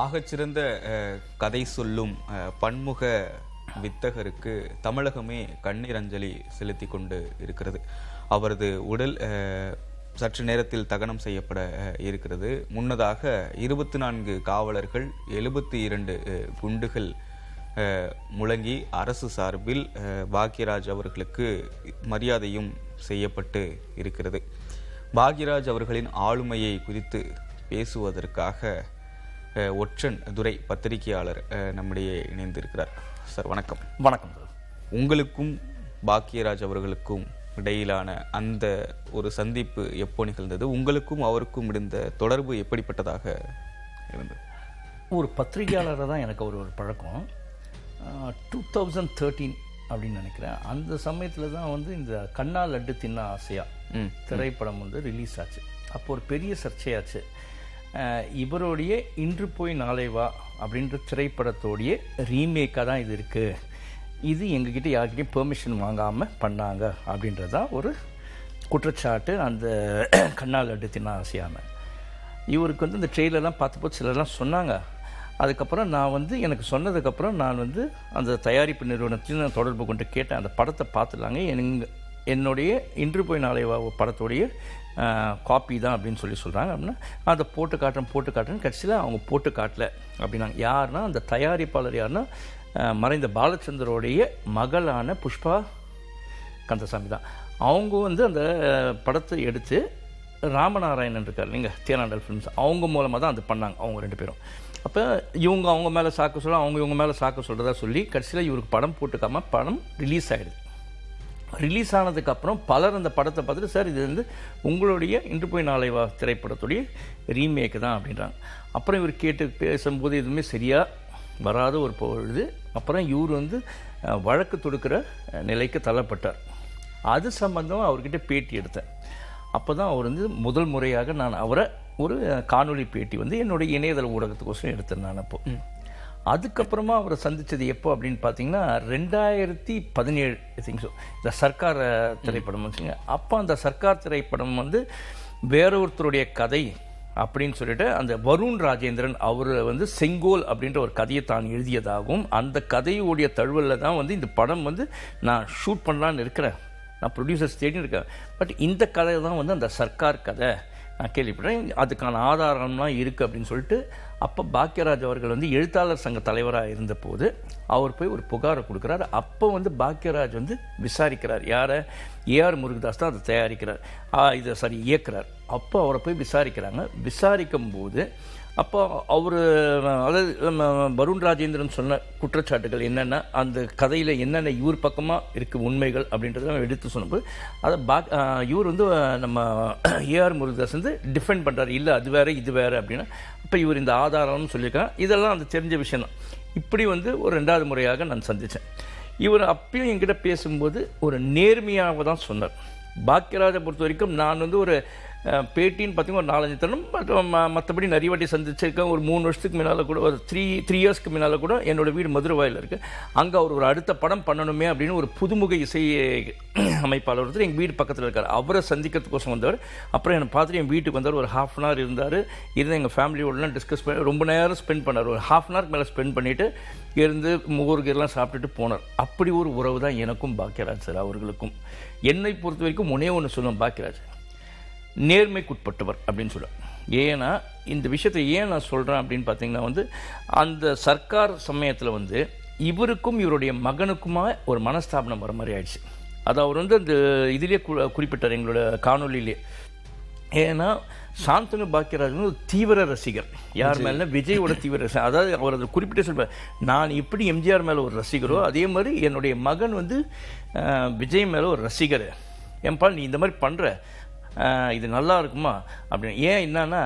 ஆகச்சிறந்த கதை சொல்லும் பன்முக வித்தகருக்கு தமிழகமே கண்ணீர் அஞ்சலி செலுத்தி கொண்டு இருக்கிறது. அவரது உடல் சற்று நேரத்தில் தகனம் செய்யப்பட இருக்கிறது. முன்னதாக 24 காவலர்கள் 72 குண்டுகள் முழங்கி அரசு சார்பில் பாக்யராஜ் அவர்களுக்கு மரியாதையும் செய்யப்பட்டு இருக்கிறது. பாக்யராஜ் அவர்களின் ஆளுமையை குறித்து பேசுவதற்காக ஒற்றன் துரை பத்திரிகையாளர் நம்மிடையே இணைந்திருக்கிறார். சார் வணக்கம். வணக்கம். உங்களுக்கும் பாக்யராஜ் அவர்களுக்கும் இடையிலான அந்த ஒரு சந்திப்பு எப்போ நிகழ்ந்தது? உங்களுக்கும் அவருக்கும் இருந்த தொடர்பு எப்படிப்பட்டதாக இருந்தது? ஒரு பத்திரிகையாளராக தான் எனக்கு ஒரு பழக்கம். 2013 அப்படின்னு நினைக்கிறேன். அந்த சமயத்தில் தான் இந்த கண்ணா லட்டு தின்ன ஆசையா திரைப்படம் ரிலீஸ் ஆச்சு. அப்போ ஒரு பெரிய சர்ச்சையாச்சு. இவருடைய இன்று போய் நாளை வா அப்படின்ற திரைப்படத்தோடைய ரீமேக்காக தான் இது இருக்குது, இது எங்ககிட்ட யார்கிட்டையும் பெர்மிஷன் வாங்காமல் பண்ணாங்க அப்படின்றதான் ஒரு குற்றச்சாட்டு அந்த கண்ணா லட்டு தின்ன ஆசையான. இவருக்கு இந்த ட்ரெயிலெலாம் பார்த்துப்போ சிலர்லாம் சொன்னாங்க. அதுக்கப்புறம் நான் எனக்கு சொன்னதுக்கப்புறம் நான் அந்த தயாரிப்பு நிறுவனத்தையும் நான் தொடர்பு கொண்டு கேட்டேன், அந்த படத்தை பார்த்துலாங்க, என்னுடைய இன்று போய் நாளை வா படத்தோடைய காப்பி தான் அப்படின்னு சொல்கிறாங்க. அப்படின்னா அதை போட்டு காட்டுறேன். கடைசியில் அவங்க போட்டு காட்டல அப்படின்னாங்க. யாருன்னா அந்த தயாரிப்பாளர் யாருன்னா மறைந்த பாலச்சந்தரோடைய மகளான புஷ்பா கந்தசாமி தான். அவங்க அந்த படத்தை எடுத்து ராமநாராயணன் இருக்கார் இல்லைங்க, தேனாண்டல் ஃபிலிம்ஸ், அவங்க மூலமாக தான் அது பண்ணாங்க அவங்க 2 பேரும். அப்போ இவங்க அவங்க மேலே சாக்க சொல்ல, அவங்க இவங்க மேலே சாக்க சொல்கிறதா சொல்லி கடைசியில் இவருக்கு படம் போட்டுக்காமல் படம் ரிலீஸ் ஆகிடுது. ரிலீஸ் ஆனதுக்கப்புறம் பலர் அந்த படத்தை பார்த்துட்டு, சார் இது உங்களுடைய இன்று போய் நாளை வா திரைப்படத்துடைய ரீமேக்கு தான் அப்படின்றாங்க. அப்புறம் இவர் கேட்டு பேசும்போது எதுவுமே சரியாக வராத ஒரு பொழுது அப்புறம் இவர் வழக்கு தொடுக்கிற நிலைக்கு தள்ளப்பட்டார். அது சம்பந்தமாக அவர்கிட்ட பேட்டி எடுத்தேன். அப்போ தான் அவர் முதல் முறையாக நான் அவரை ஒரு காணொலி பேட்டி என்னுடைய இணையதள ஊடகத்துக்கோசரம் எடுத்தேன் நான். அப்போ அதுக்கப்புறமா அவரை சந்தித்தது எப்போ அப்படின்னு பார்த்தீங்கன்னா 2017 திங்க் ஸோ, இந்த சர்க்கார் திரைப்படம் வச்சுங்க. அப்போ அந்த சர்க்கார் திரைப்படம் வேற ஒருத்தருடைய கதை அப்படின்னு சொல்லிட்டு அந்த வருண் ராஜேந்திரன் அவர் செங்கோல் அப்படின்ற ஒரு கதையை தான் எழுதியதாகவும், அந்த கதையுடைய தழுவலில் தான் இந்த படம் நான் ஷூட் பண்ணலான்னு இருக்கிறேன், நான் ப்ரொடியூசர்ஸ் தேடி இருக்கேன். பட் இந்த கதை தான் அந்த சர்க்கார் கதை நான் கேள்விப்பட்டேன், அதுக்கான ஆதாரம்லாம் இருக்குது அப்படின்னு சொல்லிட்டு. அப்போ பாக்யராஜ் அவர்கள் எழுத்தாளர் சங்க தலைவராக இருந்தபோது அவர் போய் ஒரு புகாரை கொடுக்குறார். அப்போ பாக்யராஜ் விசாரிக்கிறார். யாரை? ஏஆர் முருகதாஸ் தான் அதை தயாரிக்கிறார், இயக்குறார். அப்போ அவரை போய் விசாரிக்கிறாங்க. விசாரிக்கும் போது அப்போ அவர், அதாவது வருண் ராஜேந்திரன் சொன்ன குற்றச்சாட்டுகள் என்னென்ன, அந்த கதையில் என்னென்ன இவர் பக்கமாக இருக்குது உண்மைகள் அப்படின்றத எடுத்து சொன்னபோது அதை இவர் நம்ம ஏஆர் முருகதாஸ் டிஃபெண்ட் பண்ணுறாரு, இல்லை அது வேறு இது வேறு அப்படின்னா. அப்போ இவர் இந்த ஆதாரம்னு சொல்லியிருக்காங்க. இதெல்லாம் அந்த தெரிஞ்ச விஷயம் தான். இப்படி ஒரு 2வது முறையாக நான் சந்தித்தேன். இவர் அப்பயும் என்கிட்ட பேசும்போது ஒரு நேர்மையாக தான் சொன்னார். பாக்யராஜை பொறுத்த வரைக்கும் நான் ஒரு பேட்டின்னு பார்த்தீங்கன்னா ஒரு 4-5 தரம், மற்றபடி நிறைய வாட்டி சந்திச்சிருக்கேன். ஒரு 3 வருஷத்துக்கு முன்னால் கூட, ஒரு 3 இயர்ஸ்க்கு முன்னால் கூட என்னோடய வீடு மதுரவாயில் இருக்குது. அங்கே அவர் ஒரு அடுத்த படம் பண்ணணுமே அப்படின்னு ஒரு புதுமுக இசை அமைப்பாளர் ஒருத்தர் எங்கள் வீடு பக்கத்தில் இருக்கார். அவரை சந்திக்கிறதுக்கோசம் வந்தவர். அப்புறம் என்னை பார்த்துட்டு என் வீட்டுக்கு வந்தார். ஒரு 1/2 அன் ஹவர் இருந்தார். எங்கள் ஃபேமிலியோடலாம் டிஸ்கஸ் பண்ணி ரொம்ப நேரம் ஸ்பெண்ட் பண்ணார். ஒரு 1/2 அன் ஹவருக்கு மேலே ஸ்பெண்ட் பண்ணிவிட்டு இருந்து முகூர்கெல்லாம் சாப்பிட்டுட்டு போனார். அப்படி ஒரு உறவு தான் எனக்கும் பாக்யராஜ் சார் அவர்களுக்கும். என்னை பொறுத்த வரைக்கும் ஒன்றே ஒன்று சொல்லுவேன், பாக்யராஜ் நேர்மைக்குட்பட்டவர் அப்படின்னு சொல்லுவேன். ஏன்னா இந்த விஷயத்தை ஏன் நான் சொல்கிறேன் அப்படின்னு பார்த்தீங்கன்னா அந்த சர்க்கார் சமயத்தில் இவருக்கும் இவருடைய மகனுக்குமா ஒரு மனஸ்தாபனம் வர மாதிரி ஆயிடுச்சு. அது அவர் அந்த இதிலே குறிப்பிட்டார் எங்களோட காணொலியிலே. ஏன்னா சாந்தனு பாக்யராஜ் ஒரு தீவிர ரசிகர். யார் மேலே? விஜயோட தீவிர ரசிகர். அதாவது அவர் அதை குறிப்பிட்டே சொல்வார், நான் எப்படி எம்ஜிஆர் மேலே ஒரு ரசிகரோ அதே மாதிரி என்னுடைய மகன் விஜய் மேலே ஒரு ரசிகர். ஏன்பா நீ இந்த மாதிரி பண்ணுற, இது நல்லா இருக்குமா அப்படின்னு. ஏன் என்னன்னா,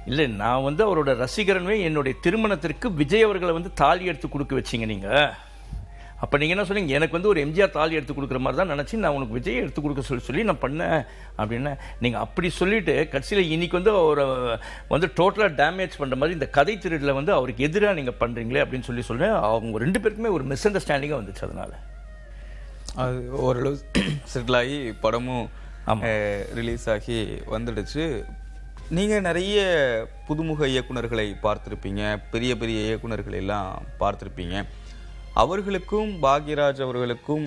இல்லை நான் அவரோட ரசிகரனே, என்னுடைய திருமணத்திற்கு விஜய் அவர்களை தாலி எடுத்து கொடுக்க வச்சிங்க நீங்கள். அப்போ நீங்கள் என்ன சொன்னீங்க, எனக்கு ஒரு எம்ஜிஆர் தாலி எடுத்து கொடுக்குற மாதிரி தான் நினச்சி நான் உனக்கு விஜய் எடுத்து கொடுக்க சொல்லி நான் பண்ணேன் அப்படின்னா. நீங்கள் அப்படி சொல்லிவிட்டு கடைசியில் இன்றைக்கி அவர் டோட்டலாக டேமேஜ் பண்ணுற மாதிரி இந்த கதை திருடில் அவருக்கு எதிராக நீங்கள் பண்ணுறீங்களே அப்படின்னு சொல்கிறேன். அவங்க 2 பேருக்குமே ஒரு மிஸ் அண்டர்ஸ்டாண்டிங்காக வந்துச்சு. அதனால் அது ஓரளவு செட்டில் ஆகி படமும் ரிலீஸ் ஆகி வந்துடுச்சு. நீங்கள் நிறைய புதுமுக இயக்குனர்களை பார்த்துருப்பீங்க, பெரிய பெரிய இயக்குனர்களை எல்லாம் பார்த்துருப்பீங்க. அவர்களுக்கும் பாக்யராஜ் அவர்களுக்கும்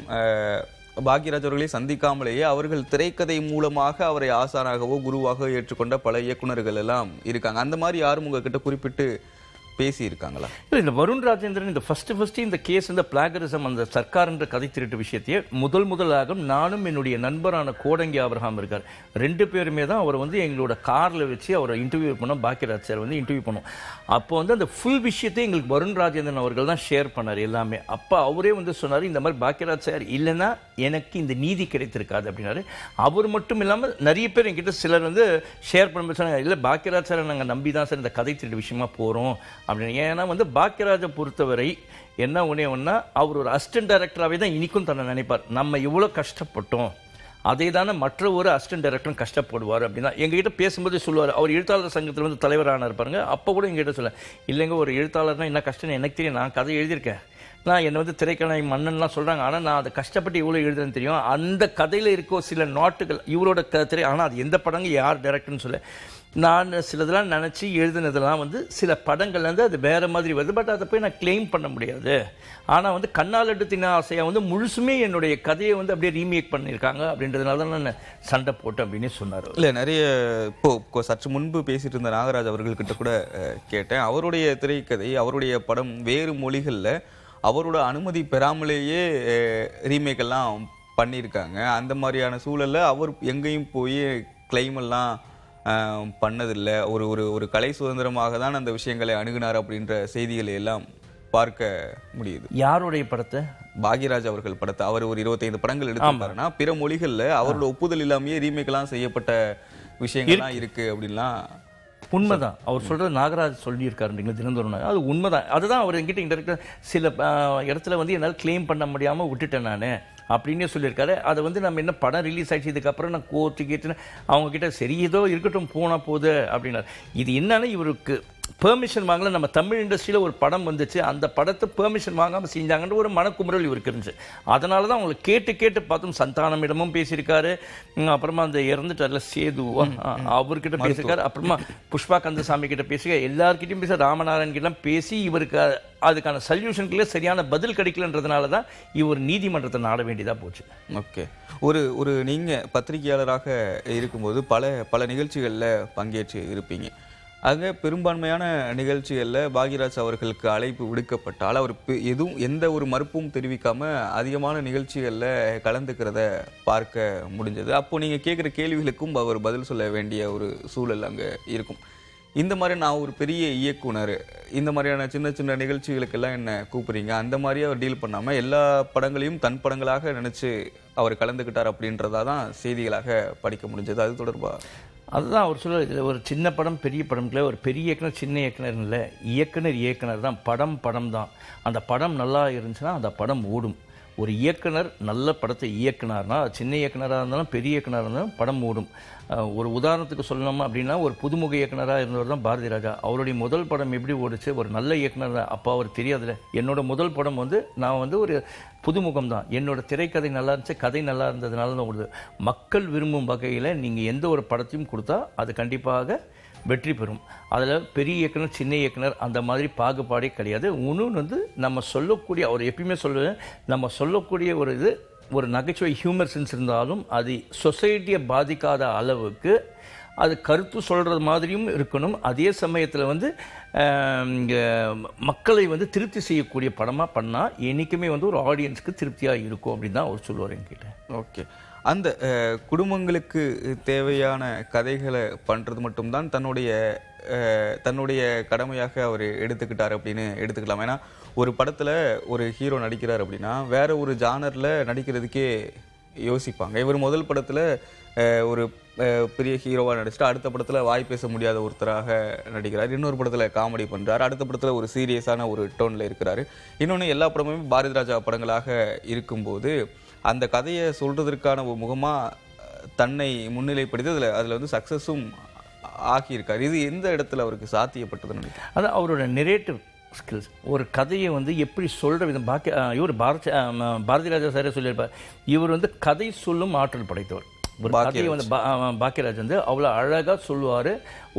பாக்யராஜ் அவர்களை சந்திக்காமலேயே அவர்கள் திரைக்கதை மூலமாக அவரை ஆசானாகவோ குருவாக ஏற்றுக்கொண்ட பல இயக்குனர்கள் எல்லாம் இருக்காங்க. அந்த மாதிரி யாரும் உங்ககிட்ட குறிப்பிட்டு பேசி இருக்காங்களா? இல்லை, இந்த வருண் ராஜேந்திரன் இந்த ஃபர்ஸ்ட் இந்த கேஸ் இந்த பிளாகரிசம் அந்த சர்க்கார் என்ற கதை திருட்டு விஷயத்தையே முதலாக நானும் என்னுடைய நண்பரான கோடங்கி ஆபிரகாம் இருக்கார், 2 பேருமே தான் அவர் வந்து எங்களோட காரில் வச்சு அவரை இன்டர்வியூ பண்ணோம். பாக்யராஜ் சார் வந்து இன்டர்வியூ பண்ணோம். அப்போ வந்து அந்த ஃபுல் விஷயத்தை எங்களுக்கு வருண் ராஜேந்திரன் அவர்கள் தான் ஷேர் பண்ணார் எல்லாமே. அப்போ அவரே வந்து சொன்னார், இந்த மாதிரி பாக்யராஜ் சார் இல்லைன்னா எனக்கு இந்த நீதி கிடைத்திருக்காது அப்படின்னாரு. அவர் மட்டும் இல்லாமல் நிறைய பேர் என்கிட்ட சிலர் வந்து ஷேர் பண்ண சொன்னாங்க, இல்லை பாக்யராஜ் சாரை நாங்கள் நம்பி தான் சார் இந்த கதை திருட்டு விஷயமா போகிறோம் அப்படின்னு. ஏன்னா வந்து பாக்யராஜை பொறுத்தவரை என்ன ஒன்றா அவர் ஒரு அசிஸ்டன்ட் டைரக்டராகவே தான் இனிக்கும் தன்னை நினைப்பார். நம்ம இவ்வளோ கஷ்டப்பட்டோம், அதே தானே மற்ற ஒரு அசிஸ்டன்ட் டைரக்டரும் கஷ்டப்படுவார் அப்படின்னா எங்ககிட்ட பேசும்போது சொல்லுவார். அவர் எழுத்தாளர் சங்கத்தில் வந்து தலைவரான இருப்பாருங்க. அப்போ கூட எங்ககிட்ட சொல்ல, இல்லைங்க ஒரு எழுத்தாளர்னா என்ன கஷ்டம்னு எனக்கு தெரியும், நான் கதை எழுதியிருக்கேன், நான் என்னை வந்து திரைக்கணை மன்னன்லாம் சொல்கிறாங்க, ஆனால் நான் அதை கஷ்டப்பட்டு இவ்வளோ எழுதுறேன்னு தெரியும். அந்த கதையில் இருக்க சில நாட்டுகள் இவரோட திரை, ஆனால் அது எந்த படங்க யார் டைரக்டர்னு சொல்ல நான் சிலதெல்லாம் நினச்சி எழுதுனதெல்லாம் வந்து சில படங்கள் வந்து அது வேறு மாதிரி வருது. பட் அதை போய் நான் கிளைம் பண்ண முடியாது. ஆனால் வந்து கண்ணால் லட்டு தின்ன ஆசையாக வந்து முழுசுமே என்னுடைய கதையை வந்து அப்படியே ரீமேக் பண்ணியிருக்காங்க அப்படின்றதுனால தான் நான் சண்டை போட்டேன் அப்படின்னு சொன்னார். இல்லை, நிறைய இப்போ சற்று முன்பு பேசிட்டு இருந்த நாகராஜ் அவர்கள்கிட்ட கூட கேட்டேன். அவருடைய திரைக்கதை, அவருடைய படம் வேறு மொழிகளில் அவரோட அனுமதி பெறாமலேயே ரீமேக் எல்லாம் பண்ணியிருக்காங்க. அந்த மாதிரியான சூழலில் அவர் எங்கேயும் போய் கிளைம் எல்லாம் பண்ணதில்லை. ஒரு ஒரு ஒரு கலை சுதந்திரமாக தான் அந்த விஷயங்களை அணுகினார் அப்படின்ற செய்திகளை எல்லாம் பார்க்க முடியுது. யாருடைய படத்தை? பாக்யராஜ் அவர்கள் படத்தை. அவர் ஒரு 25 படங்கள் எடுத்திருந்தாருன்னா பிற மொழிகளில் அவரோட ஒப்புதல் இல்லாமையே ரீமேக் எல்லாம் செய்யப்பட்ட விஷயங்கள்லாம் இருக்கு அப்படின்லாம். உண்மைதான் அவர் சொல்கிறது. நாகராஜ் சொல்லியிருக்காருன்றீங்களா தினந்தோறும், அது உண்மைதான். அதுதான் அவர் என்கிட்ட இன்டெரக்டாக சில இடத்துல வந்து என்னால் கிளைம் பண்ண முடியாமல் விட்டுட்டேன் நான் அப்படின்னே சொல்லியிருக்காரு. அதை வந்து நம்ம என்ன படம் ரிலீஸ் ஆகிடுச்சு இதுக்கப்புறம் நான் கோர்ட்டு கேட்டுன்னு அவங்கக்கிட்ட சரி ஏதோ இருக்கட்டும் போனால் போகுது அப்படின்னாரு. இது என்னன்னா இவருக்கு பெர்மிஷன் வாங்கல. நம்ம தமிழ் இண்டஸ்ட்ரியில் ஒரு படம் வந்துச்சு, அந்த படத்தை பெர்மிஷன் வாங்காமல் செஞ்சாங்கன்ற ஒரு மனக்குமுறல் இவருக்கு இருந்துச்சு. அதனால தான் அவங்களை கேட்டு பார்த்தோம். சந்தானமிடமும் பேசியிருக்காரு, அப்புறமா அந்த இறந்துட்டார்ல சேது அவர்கிட்ட பேசியிருக்காரு, அப்புறமா புஷ்பா கந்தசாமி கிட்ட பேசியிருக்காரு, எல்லார்கிட்டையும் பேச ராமநாராயண் கிட்ட பேசி இவருக்கு அதுக்கான சொல்யூஷனுக்குள்ளே சரியான பதில் கிடைக்கலன்றதுனால தான் இவர் நீதிமன்றத்தை நாட வேண்டியதாக போச்சு. ஓகே, ஒரு நீங்கள் பத்திரிகையாளராக இருக்கும்போது பல நிகழ்ச்சிகளில் பங்கேற்று இருப்பீங்க. ஆக பெரும்பான்மையான நிகழ்ச்சிகளில் பாக்யராஜ் அவர்களுக்கு அழைப்பு விடுக்கப்பட்டால் அவர் எந்த ஒரு மறுப்பும் தெரிவிக்காம அதிகமான நிகழ்ச்சிகளில் கலந்துக்கிறத பார்க்க முடிஞ்சது. அப்போ நீங்கள் கேட்குற கேள்விகளுக்கும் அவர் பதில் சொல்ல வேண்டிய ஒரு சூழல் அங்கே இருக்கும். இந்த மாதிரி நான் ஒரு பெரிய இயக்குனர், இந்த மாதிரியான சின்ன சின்ன நிகழ்ச்சிகளுக்கெல்லாம் என்ன கூப்பிடுறீங்க, அந்த மாதிரி அவர் டீல் பண்ணாமல் எல்லா படங்களையும் தன் படங்களாக நினச்சி அவர் கலந்துக்கிட்டார் அப்படின்றதா தான் செய்திகளாக படிக்க முடிஞ்சது. அது தொடர்பாக அதுதான் அவர் சொல்ல, இதில் ஒரு சின்ன படம் பெரிய படம்ல ஒரு பெரிய இயக்குனர் சின்ன இயக்குனர் இல்லை, இயக்குனர் தான். படம் தான். அந்த படம் நல்லா இருந்துச்சுன்னா அந்த படம் ஓடும். ஒரு இயக்குனர் நல்ல படத்தை இயக்குனார்னா சின்ன இயக்குனராக இருந்தாலும் பெரிய இயக்குனராக இருந்தாலும் படம் ஓடும். ஒரு உதாரணத்துக்கு சொல்லணும் அப்படின்னா ஒரு புதுமுக இயக்குனராக இருந்தவர் தான் பாரதி ராஜா. அவருடைய முதல் படம் எப்படி ஓடிச்சு, ஒரு நல்ல இயக்குனர் தான். அப்போ அவர் தெரியாதுல்ல, என்னோட முதல் படம் வந்து நான் வந்து ஒரு புதுமுகம் தான், என்னோட திரைக்கதை நல்லா இருந்துச்சு, கதை நல்லா இருந்ததுனால தான் ஓடுது. மக்கள் விரும்பும் வகையில் நீங்கள் எந்த ஒரு படத்தையும் கொடுத்தா அது கண்டிப்பாக வெற்றி பெறும். அதில் பெரிய இயக்குனர் சின்ன இயக்குனர் அந்த மாதிரி பாகுபாடே கிடையாது. இன்னொன்று வந்து நம்ம சொல்லக்கூடிய, அவர் எப்பயுமே சொல்லுவேன், நம்ம சொல்லக்கூடிய ஒரு இது ஒரு நகைச்சுவை ஹியூமர் சென்ஸ் இருந்தாலும் அது சொசைட்டியை பாதிக்காத அளவுக்கு அது கருத்து சொல்கிறது மாதிரியும் இருக்கணும். அதே சமயத்தில் வந்து மக்களை வந்து திருப்தி செய்யக்கூடிய படமாக பண்ணால் என்றைக்குமே வந்து ஒரு ஆடியன்ஸுக்கு திருப்தியாக இருக்கும் அப்படின்னு தான் அவர் சொல்லுவார் என்கிட்ட. ஓகே, அந்த குடும்பங்களுக்கு தேவையான கதைகளை பண்ணுறது மட்டும்தான் தன்னுடைய கடமையாக அவர் எடுத்துக்கிட்டார் அப்படின்னு எடுத்துக்கலாம். ஏன்னா ஒரு படத்தில் ஒரு ஹீரோ நடிக்கிறார் அப்படின்னா வேற ஒரு ஜானரில் நடிக்கிறதுக்கே யோசிப்பாங்க. இவர் முதல் படத்தில் ஒரு பெரிய ஹீரோவாக நடிச்சுட்டு அடுத்த படத்தில் வாய் பேச முடியாத ஒருத்தராக நடிக்கிறார், இன்னொரு படத்தில் காமெடி பண்ணுறார், அடுத்த படத்தில் ஒரு சீரியஸான ஒரு டோனில் இருக்கிறாரு. இன்னொன்று எல்லா படமுமே பாரதி ராஜா படங்களாக இருக்கும்போது அந்த கதையை சொல்கிறதுக்கான ஒரு முகமாக தன்னை முன்னிலைப்படுத்தி அதில் வந்து சக்ஸஸும் ஆகியிருக்கார். இது எந்த இடத்துல அவருக்கு சாத்தியப்பட்டதுன்னு நினைக்கிறேன். அதான் அவரோட நெரேட்டிவ் ஸ்கில்ஸ். ஒரு கதையை வந்து எப்படி சொல்கிற விதம் இவர் பாரதி ராஜா சாரே சொல்லியிருப்பார், இவர் வந்து கதை சொல்லும் ஆற்றல் படைத்தவர். ஒரு கதையை வந்து பாக்கியராஜ் வந்து அவ்வளோ அழகாக சொல்லுவார்.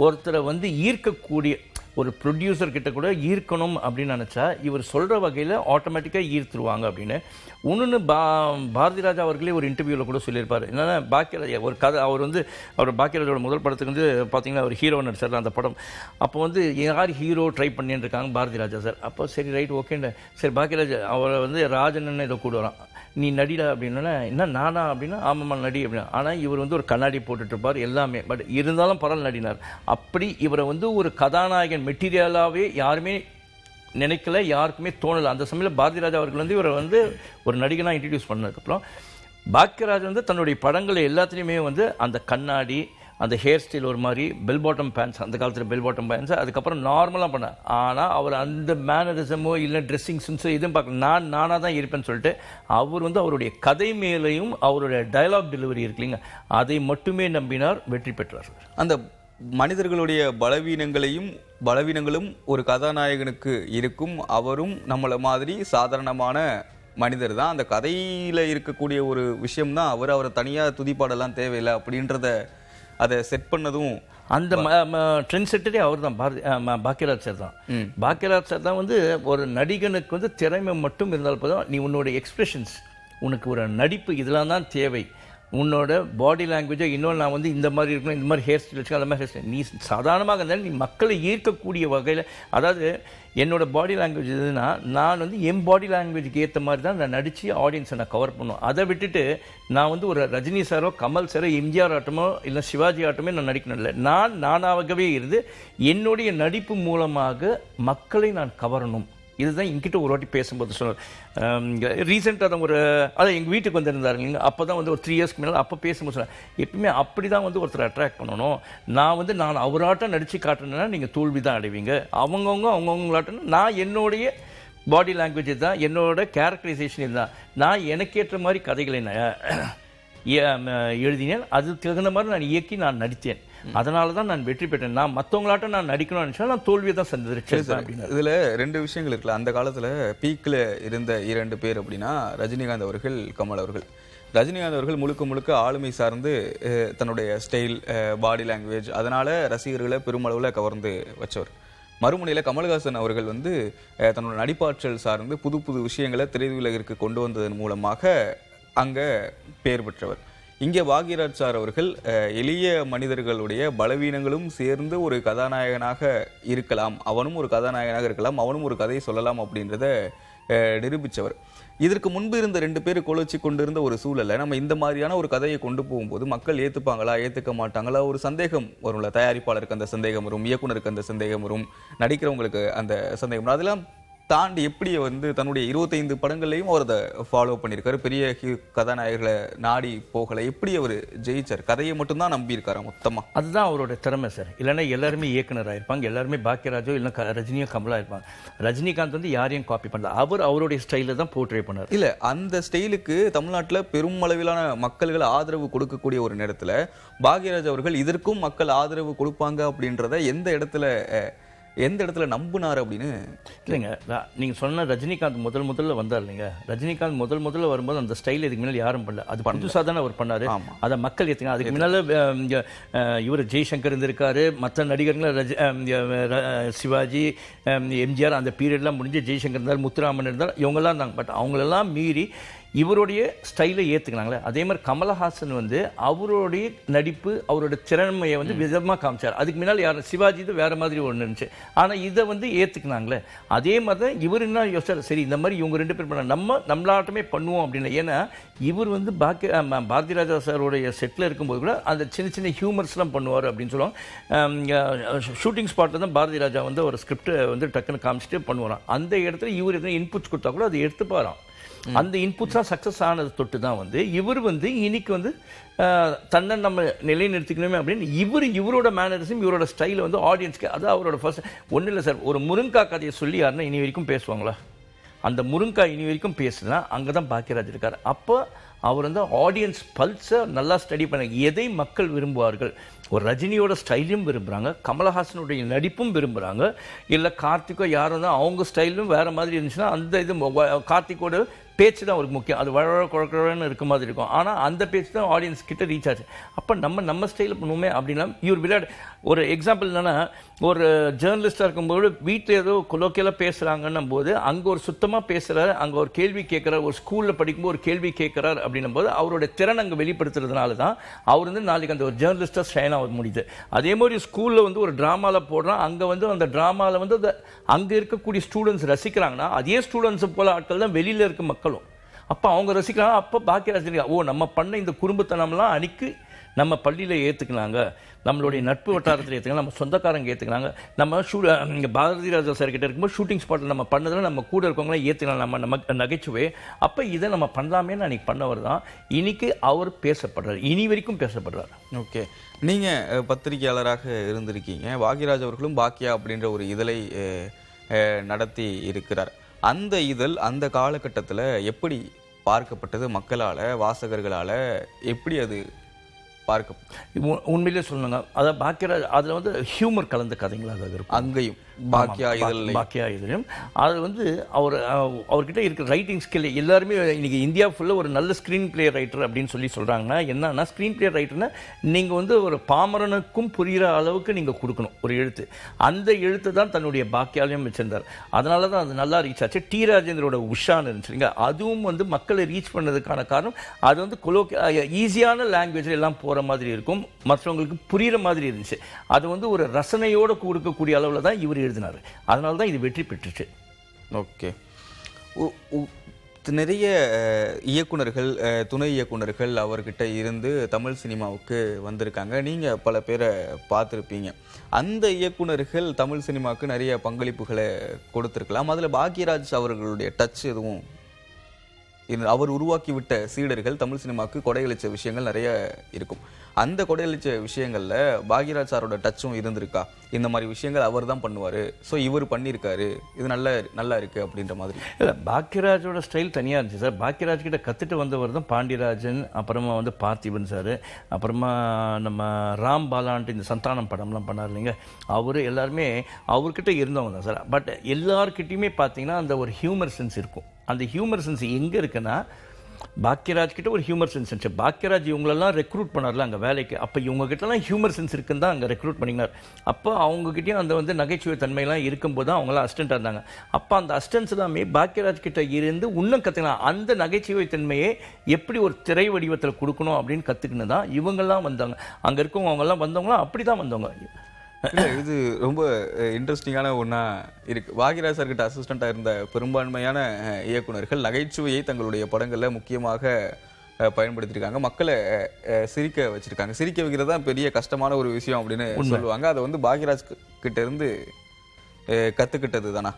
ஒருத்தரை வந்து ஈர்க்கக்கூடிய ஒரு ப்ரொடியூசர் கிட்ட கூட ஈர்க்கணும் அப்படின்னு நினச்சா இவர் சொல்கிற வகையில் ஆட்டோமேட்டிக்காக ஈர்த்துருவாங்க அப்படின்னு. இன்னொன்று பாரதி ராஜா அவர்களே ஒரு இன்டர்வியூவில் கூட சொல்லியிருப்பார். என்னென்னா பாக்கியராஜ் ஒரு கதை அவர் பாக்கியராஜோட முதல் படத்துக்கு வந்து பார்த்தீங்கன்னா அவர் ஹீரோ நடிச்சார் அந்த படம். அப்போ வந்து யார் ஹீரோ ட்ரை பண்ணின்னு இருக்காங்க பாரதி ராஜா சார். அப்போ சரி ரைட் ஓகேன்னு சரி பாக்கியராஜ் அவரை வந்து ராஜன்னு இதை கூடுவாரான். நீ நடிடா அப்படின்னா என்ன நானா அப்படின்னா ஆமாம்மா நடி அப்படின்னா. ஆனால் இவர் வந்து ஒரு கண்ணாடி போட்டுட்ருப்பார் எல்லாமே. பட் இருந்தாலும் பரவாயில்ல நடினார். அப்படி இவரை வந்து ஒரு கதாநாயகன் மெட்டீரியலாகவே யாருமே நினைக்கல, யாருக்குமே தோணலை. அந்த சமயத்தில் பாரதி ராஜா அவர்கள் வந்து இவரை வந்து ஒரு நடிகனாக இன்ட்ரடியூஸ் பண்ணதுக்கப்புறம் பாக்கியராஜ் வந்து தன்னுடைய படங்கள் எல்லாத்துலேயுமே வந்து அந்த கண்ணாடி, அந்த ஹேர் ஸ்டைல் ஒரு மாதிரி பெல் பாட்டம் பேண்ட்ஸ், அந்த காலத்தில் பெல் பாட்டம் பேண்ட்ஸ், அதுக்கப்புறம் நார்மலாக பண்ணார். ஆனால் அவர் அந்த மேனரிசமோ இல்லை ட்ரெஸ்ஸிங் சென்ஸோ எதுவும் பார்க்கல. நானாக தான் இருப்பேன்னு சொல்லிட்டு அவர் வந்து அவருடைய கதை மேலேயும் அவருடைய டயலாக் டெலிவரி இருக்கு இல்லைங்க, அதை மட்டுமே நம்பினார், வெற்றி பெற்றார். அந்த மனிதர்களுடைய பலவீனங்களும் ஒரு கதாநாயகனுக்கு இருக்கும். அவரும் நம்மளை மாதிரி சாதாரணமான மனிதர் தான். அந்த கதையில் இருக்கக்கூடிய ஒரு விஷயம் தான் அவரை தனியாக துதிப்பாடெல்லாம் தேவையில்லை அப்படின்றத அதை செட் பண்ணதும் அந்த ட்ரெண்ட் செட்டரே அவர் தான், பாக்கியராஜ் சார் தான். பாக்கியராஜ் சார் தான் வந்து ஒரு நடிகனுக்கு வந்து திறமை மட்டும் இருந்தால் போதும், நீ உன்னோட எக்ஸ்பிரஷன்ஸ், உனக்கு ஒரு நடிப்பு இதெல்லாம் தான் தேவை. உன்னோட பாடி லாங்குவேஜை இன்னொன்று நான் வந்து இந்த மாதிரி இருக்கணும், இந்த மாதிரி ஹேர் ஸ்டைல் வச்சுக்கோ, அந்த மாதிரி ஹேர் ஸ்டைல் நீ சாதாரணமாக இருந்தாலும் நீ மக்களை ஈர்க்கக்கூடிய வகையில், அதாவது என்னோடய பாடி லாங்குவேஜ் எதுனா நான் வந்து என் பாடி லாங்குவேஜுக்கு ஏற்ற மாதிரி தான் நான் நடித்து ஆடியன்ஸை நான் கவர் பண்ணுவேன். அதை விட்டுட்டு நான் வந்து ஒரு ரஜினி சாரோ கமல் சாரோ எம்ஜிஆர் ஆட்டமோ இல்லை சிவாஜி ஆட்டமே நான் நடிக்கணும் இல்லை. நானாகவே இருந்து என்னுடைய நடிப்பு மூலமாக மக்களை நான் கவரணும். இதுதான் என்கிட்ட ஒரு வாட்டி பேசும்போது சொன்னார். ரீசெண்டாக தான் அதான் எங்கள் வீட்டுக்கு வந்திருந்தாருங்க. அப்போ தான் வந்து ஒரு 3 இயர்ஸ்க்கு மேலே அப்போ பேசும்போது சொன்னேன், எப்பவுமே அப்படி தான் வந்து ஒருத்தர் அட்ராக்ட் பண்ணணும். நான் அவராட்டம் நடித்து காட்டுனேன்னா நீங்கள் தோல்வி தான் அடைவீங்க. அவங்கவுங்களாட்டம் நான் என்னுடைய பாடி லாங்குவேஜ் தான், என்னோட கேரக்டரைசேஷன் இதுதான். நான் எனக்கேற்ற மாதிரி கதைகளை எழுதினேன், அது தகுந்த மாதிரி நான் இயக்கி நான் நடித்தேன். அதனால தான் நான் வெற்றி பெற்றேன். நான் மற்றவங்களாட்டம் நான் நடிக்கணும்னு நினச்சா நான் தோல்வியை தான் சந்திச்சிருக்கேன். இதில் 2 விஷயங்கள் இருக்குல்ல. அந்த காலத்தில் பீக்கில் இருந்த 2 பேர் அப்படின்னா ரஜினிகாந்த் அவர்கள், கமல் அவர்கள். ரஜினிகாந்த் அவர்கள் முழுக்க ஆளுமை சார்ந்து தன்னுடைய ஸ்டைல், பாடி லாங்குவேஜ், அதனால் ரசிகர்களை பெருமளவில் கவர்ந்து வச்சவர். மறுமுனையில் கமல்ஹாசன் அவர்கள் வந்து தன்னோட நடிப்பாற்றல் சார்ந்து புது விஷயங்களை திரையுலகிற்கு கொண்டு வந்ததன் மூலமாக அங்கே பேர் பெற்றவர். இங்கே பாக்யராஜ் சார் அவர்கள் எளிய மனிதர்களுடைய பலவீனங்களும் சேர்ந்து ஒரு கதாநாயகனாக இருக்கலாம், அவனும் ஒரு கதாநாயகனாக இருக்கலாம், அவனும் ஒரு கதையை சொல்லலாம் அப்படின்றத நிரூபித்தவர். இதற்கு முன்பு இருந்த 2 பேர் கொலைச்சி கொண்டு இருந்த ஒரு சூழலை நம்ம இந்த மாதிரியான ஒரு கதையை கொண்டு போகும்போது மக்கள் ஏற்றுப்பாங்களா ஏற்றுக்க மாட்டாங்களா ஒரு சந்தேகம் வரும்ல. தயாரிப்பாளருக்கு அந்த சந்தேகம் வரும், இயக்குனருக்கு அந்த சந்தேகம் வரும், நடிக்கிறவங்களுக்கு அந்த சந்தேகம் வரும். அதெல்லாம் தாண்டி எப்படி வந்து தன்னுடைய 25 படங்கள்லையும் அவர் அதை ஃபாலோ பண்ணியிருக்காரு. பெரிய கதாநாயகர்களை நாடி போகலை. எப்படி அவர் ஜெயிச்சார்? கதையை மட்டும்தான் நம்பியிருக்காரா மொத்தமாக? அதுதான் அவரோட திறமை சார். இல்லைன்னா எல்லாருமே இயக்குனராக இருப்பாங்க, எல்லாருமே பாக்யராஜோ இல்லை ரஜினியோ கமலாக இருப்பாங்க. ரஜினிகாந்த் வந்து யாரையும் காப்பி பண்ணல, அவருடைய ஸ்டைலில் தான் போர்ட்ரே பண்ணார். இல்லை, அந்த ஸ்டைலுக்கு தமிழ்நாட்டில் பெரும் அளவிலான மக்கள்கள் ஆதரவு கொடுக்கக்கூடிய ஒரு நேரத்தில் பாக்யராஜ் அவர்கள் இதற்கும் மக்கள் ஆதரவு கொடுப்பாங்க அப்படின்றத எந்த இடத்துல நம்பினார் அப்படின்னு? இல்லைங்க, நீங்கள் சொன்ன ரஜினிகாந்த் முதல்ல வந்தார் இல்லைங்க. ரஜினிகாந்த் முதல்ல வரும்போது அந்த ஸ்டைல் இதுக்கு முன்னாடி யாரும் பண்ணல. அது புதுசாக தானே அவர் பண்ணார். அதை மக்கள் ஏற்றுங்க. அதுக்கு முன்னால் இவர் ஜெய்சங்கர் இருந்திருக்காரு, மற்ற நடிகர்கள் சிவாஜி, எம்ஜிஆர் அந்த பீரியட்லாம் முடிஞ்சு ஜெய்சங்கர் இருந்தார், முத்துராமன் இருந்தார், இவங்கெல்லாம் இருந்தாங்க. பட் அவங்களெல்லாம் மீறி இவருடைய ஸ்டைலை ஏற்றுக்கினாங்களே. அதே மாதிரி கமலஹாசன் வந்து அவருடைய நடிப்பு, அவரோட திறமையை வந்து விதமாக காமிச்சார். அதுக்கு முன்னால் யாரும் சிவாஜி இது வேறு மாதிரி ஒன்று இருந்துச்சு, ஆனால் இதை வந்து ஏற்றுக்கினாங்களே. அதே மாதிரி தான் இவர் என்ன யோசிச்சார், சரி இந்த மாதிரி இவங்க 2 பேர் பண்ண நம்மளாட்டமே பண்ணுவோம் அப்படின்னு. ஏன்னா இவர் வந்து பாரதி ராஜா சாரோடைய செட்டில் இருக்கும்போது கூட அந்த சின்ன ஹியூமர்ஸ்லாம் பண்ணுவார் அப்படின்னு சொல்லுவாங்க. ஷூட்டிங் ஸ்பாட்டில் தான் பாரதி ராஜா வந்து ஒரு ஸ்கிரிப்டை வந்து டக்குன்னு காமிச்சிட்டு பண்ணுவாராம். அந்த இடத்துல இவர் எதுவும் இன்புட்ஸ் கொடுத்தா கூட அதை எடுத்துப்பாராம். அந்த இன்புட்ஸாக சக்ஸஸ் ஆனது தொட்டு தான் வந்து இவர் வந்து இன்னைக்கு வந்து தன்னை நம்ம நிலைநிறுத்திக்கணுமே அப்படின்னு இவரோட மேனரிசம், இவரோட ஸ்டைலை வந்து ஆடியன்ஸ்க்கு, அது அவரோட ஃபர்ஸ்ட். ஒன்றும் இல்லை சார், ஒரு முருங்கா கதையை சொல்லி யாருன்னா இனி வரைக்கும் பேசுவாங்களா? அந்த முருங்கா இனி வரைக்கும் பேசுனா அங்கே தான் பாக்யராஜ் இருக்கார். அப்போ அவர் வந்து ஆடியன்ஸ் பல்ஸை நல்லா ஸ்டடி பண்ண, எதை மக்கள் விரும்புவார்கள். ஒரு ரஜினியோட ஸ்டைலும் விரும்புகிறாங்க, கமலஹாசனுடைய நடிப்பும் விரும்புகிறாங்க, இல்லை கார்த்திகோ யாரும் தான் அவங்க ஸ்டைலும் வேறு மாதிரி இருந்துச்சுன்னா அந்த இது கார்த்திகோட பேச்சு தான் அவருக்கு முக்கியம். அது வழ குழக்குழன்னு இருக்க மாதிரி இருக்கும், ஆனால் அந்த பேச்சு தான் ஆடியன்ஸ் கிட்ட ரீச் ஆச்சு. அப்போ நம்ம ஸ்டைலில் பண்ணுவோமே அப்படின்னா இவர் விளையாடு. ஒரு எக்ஸாம்பிள் என்னென்னா, ஒரு ஜேர்னலிஸ்டாக இருக்கும்போது வீட்டில் ஏதோ கொலோக்கியலாக பேசுகிறாங்கன்னும் போது அங்கே ஒரு சுத்தமாக பேசுகிறார், அங்கே ஒரு கேள்வி கேட்குறார், ஒரு ஸ்கூலில் படிக்கும்போது ஒரு கேள்வி கேட்குறார் அப்படின்னும் போது அவருடைய திறன் அங்கே வெளிப்படுத்துறதுனால தான் அவர் வந்து நாளைக்கு அந்த ஒரு ஜேர்னலிஸ்டாக ஷைன் ஆக முடியுது. அதே மாதிரி ஸ்கூலில் வந்து ஒரு ட்ராமாவில் போடுறான், அங்கே வந்து அந்த ட்ராமாவில் வந்து அங்கே இருக்கக்கூடிய ஸ்டூடெண்ட்ஸ் ரசிக்கிறாங்கன்னா அதே ஸ்டூடெண்ட்ஸ் போல ஆட்கள் தான் வெளியில் இருக்க மக்களும். அப்போ அவங்க ரசிக்கிறாங்க. அப்போ பாக்கியராஜ் நம்ம பண்ண இந்த குறும்புத்தனம்லாம் அன்னைக்கு நம்ம பள்ளியில் ஏற்றுக்கினாங்க, நம்மளுடைய நட்பு வட்டாரத்தில் ஏற்றுக்கலாம், நம்ம சொந்தக்காரங்க ஏற்றுக்கிறாங்க, நம்ம இங்கே பாரதி ராஜா சார் கிட்ட இருக்கும்போது ஷூட்டிங் ஸ்பாட்டில் நம்ம பண்ணதில் நம்ம கூட இருக்கவங்களாம் ஏற்றுக்கலாம், நம்ம நகைச்சுவை. அப்போ இதை நம்ம பண்ணலாமேன்னு அன்றைக்கி பண்ணவர் தான் இன்னைக்கு அவர் பேசப்படுறார், இனி வரைக்கும் பேசப்படுறார். ஓகே, நீங்கள் பத்திரிகையாளராக இருந்திருக்கீங்க. பாக்யராஜ் அவர்களும் பாக்கியா அப்படின்ற ஒரு இதழை நடத்தி இருக்கிறார். அந்த இதழ் அந்த காலகட்டத்தில் எப்படி பார்க்கப்பட்டது? மக்களால், வாசகர்களால் எப்படி அது பார்க்க? உண்மையிலே சொல்லணுங்க, அதாவது பாக்கியராஜ் அதில் வந்து ஹியூமர் கலந்த கதைங்களாக இருக்கும். அங்கேயும் பாக்கியா இதழையும் அது வந்து அவர்கிட்ட இருக்கிற ரைட்டிங் ஸ்கில் எல்லாருமே இன்னைக்கு இந்தியா ஃபுல்லாக ஒரு நல்ல ஸ்க்ரீன் பிளே ரைட்டர் அப்படின்னு சொல்கிறாங்கன்னா என்னன்னா, ஸ்க்ரீன் பிளே ரைட்டர்னா நீங்கள் வந்து ஒரு பாமரனுக்கும் புரிகிற அளவுக்கு நீங்கள் கொடுக்கணும் ஒரு எழுத்து. அந்த எழுத்து தான் தன்னுடைய பாக்கியாலையும் வச்சிருந்தார். அதனால தான் அது நல்லா ரீச் ஆச்சு. டி ராஜேந்திரோட உஷான்னு இருந்துச்சுங்க, அதுவும் வந்து மக்களை ரீச் பண்ணதுக்கான காரணம் அது வந்து ஈஸியான லாங்குவேஜில் எல்லாம் போகிற மாதிரி இருக்கும், மற்றவங்களுக்கு புரிகிற மாதிரி இருந்துச்சு. அது வந்து ஒரு ரசனையோடு கொடுக்கக்கூடிய அளவில் தான் இவர் எழுதினார். அதனால தான் இது வெற்றி பெற்றுச்சு. ஓகே, நிறைய இயக்குனர்கள், துணை இயக்குனர்கள் அவர்கிட்ட இருந்து தமிழ் சினிமாவுக்கு வந்திருக்காங்க. நீங்கள் பல பேரை பார்த்துருப்பீங்க. அந்த இயக்குனர்கள் தமிழ் சினிமாவுக்கு நிறைய பங்களிப்புகளை கொடுத்துருக்கலாம். அதில் பாக்யராஜ் அவர்களுடைய டச் எதுவும், அவர் உருவாக்கிவிட்ட சீடர்கள் தமிழ் சினிமாவுக்கு கொடையளித்த விஷயங்கள் நிறைய இருக்கும். அந்த கொடையளித்த விஷயங்களில் பாக்யராஜ் சாரோட டச்சும் இருந்திருக்கா? இந்த மாதிரி விஷயங்கள் அவர் தான் பண்ணுவார், ஸோ இவர் பண்ணியிருக்காரு, இது நல்லா இருக்குது அப்படின்ற மாதிரி? இல்லை, பாக்யராஜோட ஸ்டைல் தனியாக இருந்துச்சு சார். பாக்யராஜ் கிட்ட கற்றுட்டு வந்தவர் தான் பாண்டியராஜன், அப்புறமா வந்து பார்த்திபன் சார், அப்புறமா நம்ம ராம் பாலான்ட்டு இந்த சந்தானம் படம்லாம் பண்ணார் இல்லைங்க, அவர் எல்லாருமே அவர்கிட்ட இருந்தவங்க தான் சார். பட் எல்லார்கிட்டையுமே பார்த்தீங்கன்னா அந்த ஒரு ஹியூமர் சென்ஸ் இருக்கும். அந்த ஹியூமர் சென்ஸ் எங்கே இருக்குன்னா, பாக்யராஜ் கிட்ட ஒரு ஹியூமர் சென்ஸ் இருந்துச்சு. பாக்யராஜ் இவங்களெல்லாம் ரெக்ரூட் பண்ணார்ல அங்கே வேலைக்கு, அப்போ இவங்ககிட்டலாம் ஹியூமர் சென்ஸ் இருக்குன்னு தான் அங்கே ரெக்ரூட் பண்ணினார். அப்போ அவங்ககிட்டயும் அந்த வந்து நகைச்சுவை தன்மையெல்லாம் இருக்கும்போது தான் அவங்களாம் அசிஸ்டண்ட்டாக இருந்தாங்க. அப்போ அந்த அசிஸ்டன்ஸ் எல்லாமே பாக்யராஜ் கிட்ட இருந்து இன்னும் கற்றுக்கலாம். அந்த நகைச்சுவை தன்மையை எப்படி ஒரு திரை வடிவத்தில் கொடுக்கணும் அப்படின்னு கற்றுக்கின்னு தான் இவங்கெல்லாம் வந்தாங்க. அங்கே இருக்கவங்க அவங்கெல்லாம் வந்தவங்களாம் அப்படி தான் வந்தவங்க. இது ரொம்ப இன்ட்ரெஸ்டிங்கான ஒன்றா இருக்குது. பாக்யராஜ் சார்கிட்ட அசிஸ்டண்ட்டாக இருந்த பெரும்பான்மையான இயக்குனர்கள் நகைச்சுவையை தங்களுடைய படங்களில் முக்கியமாக பயன்படுத்தியிருக்காங்க, மக்களை சிரிக்க வச்சுருக்காங்க. சிரிக்க வைக்கிறது தான் பெரிய கஷ்டமான ஒரு விஷயம் அப்படின்னு சொல்லுவாங்க. அதை வந்து பாக்யராஜ் கிட்ட இருந்து கற்றுக்கிட்டது தானா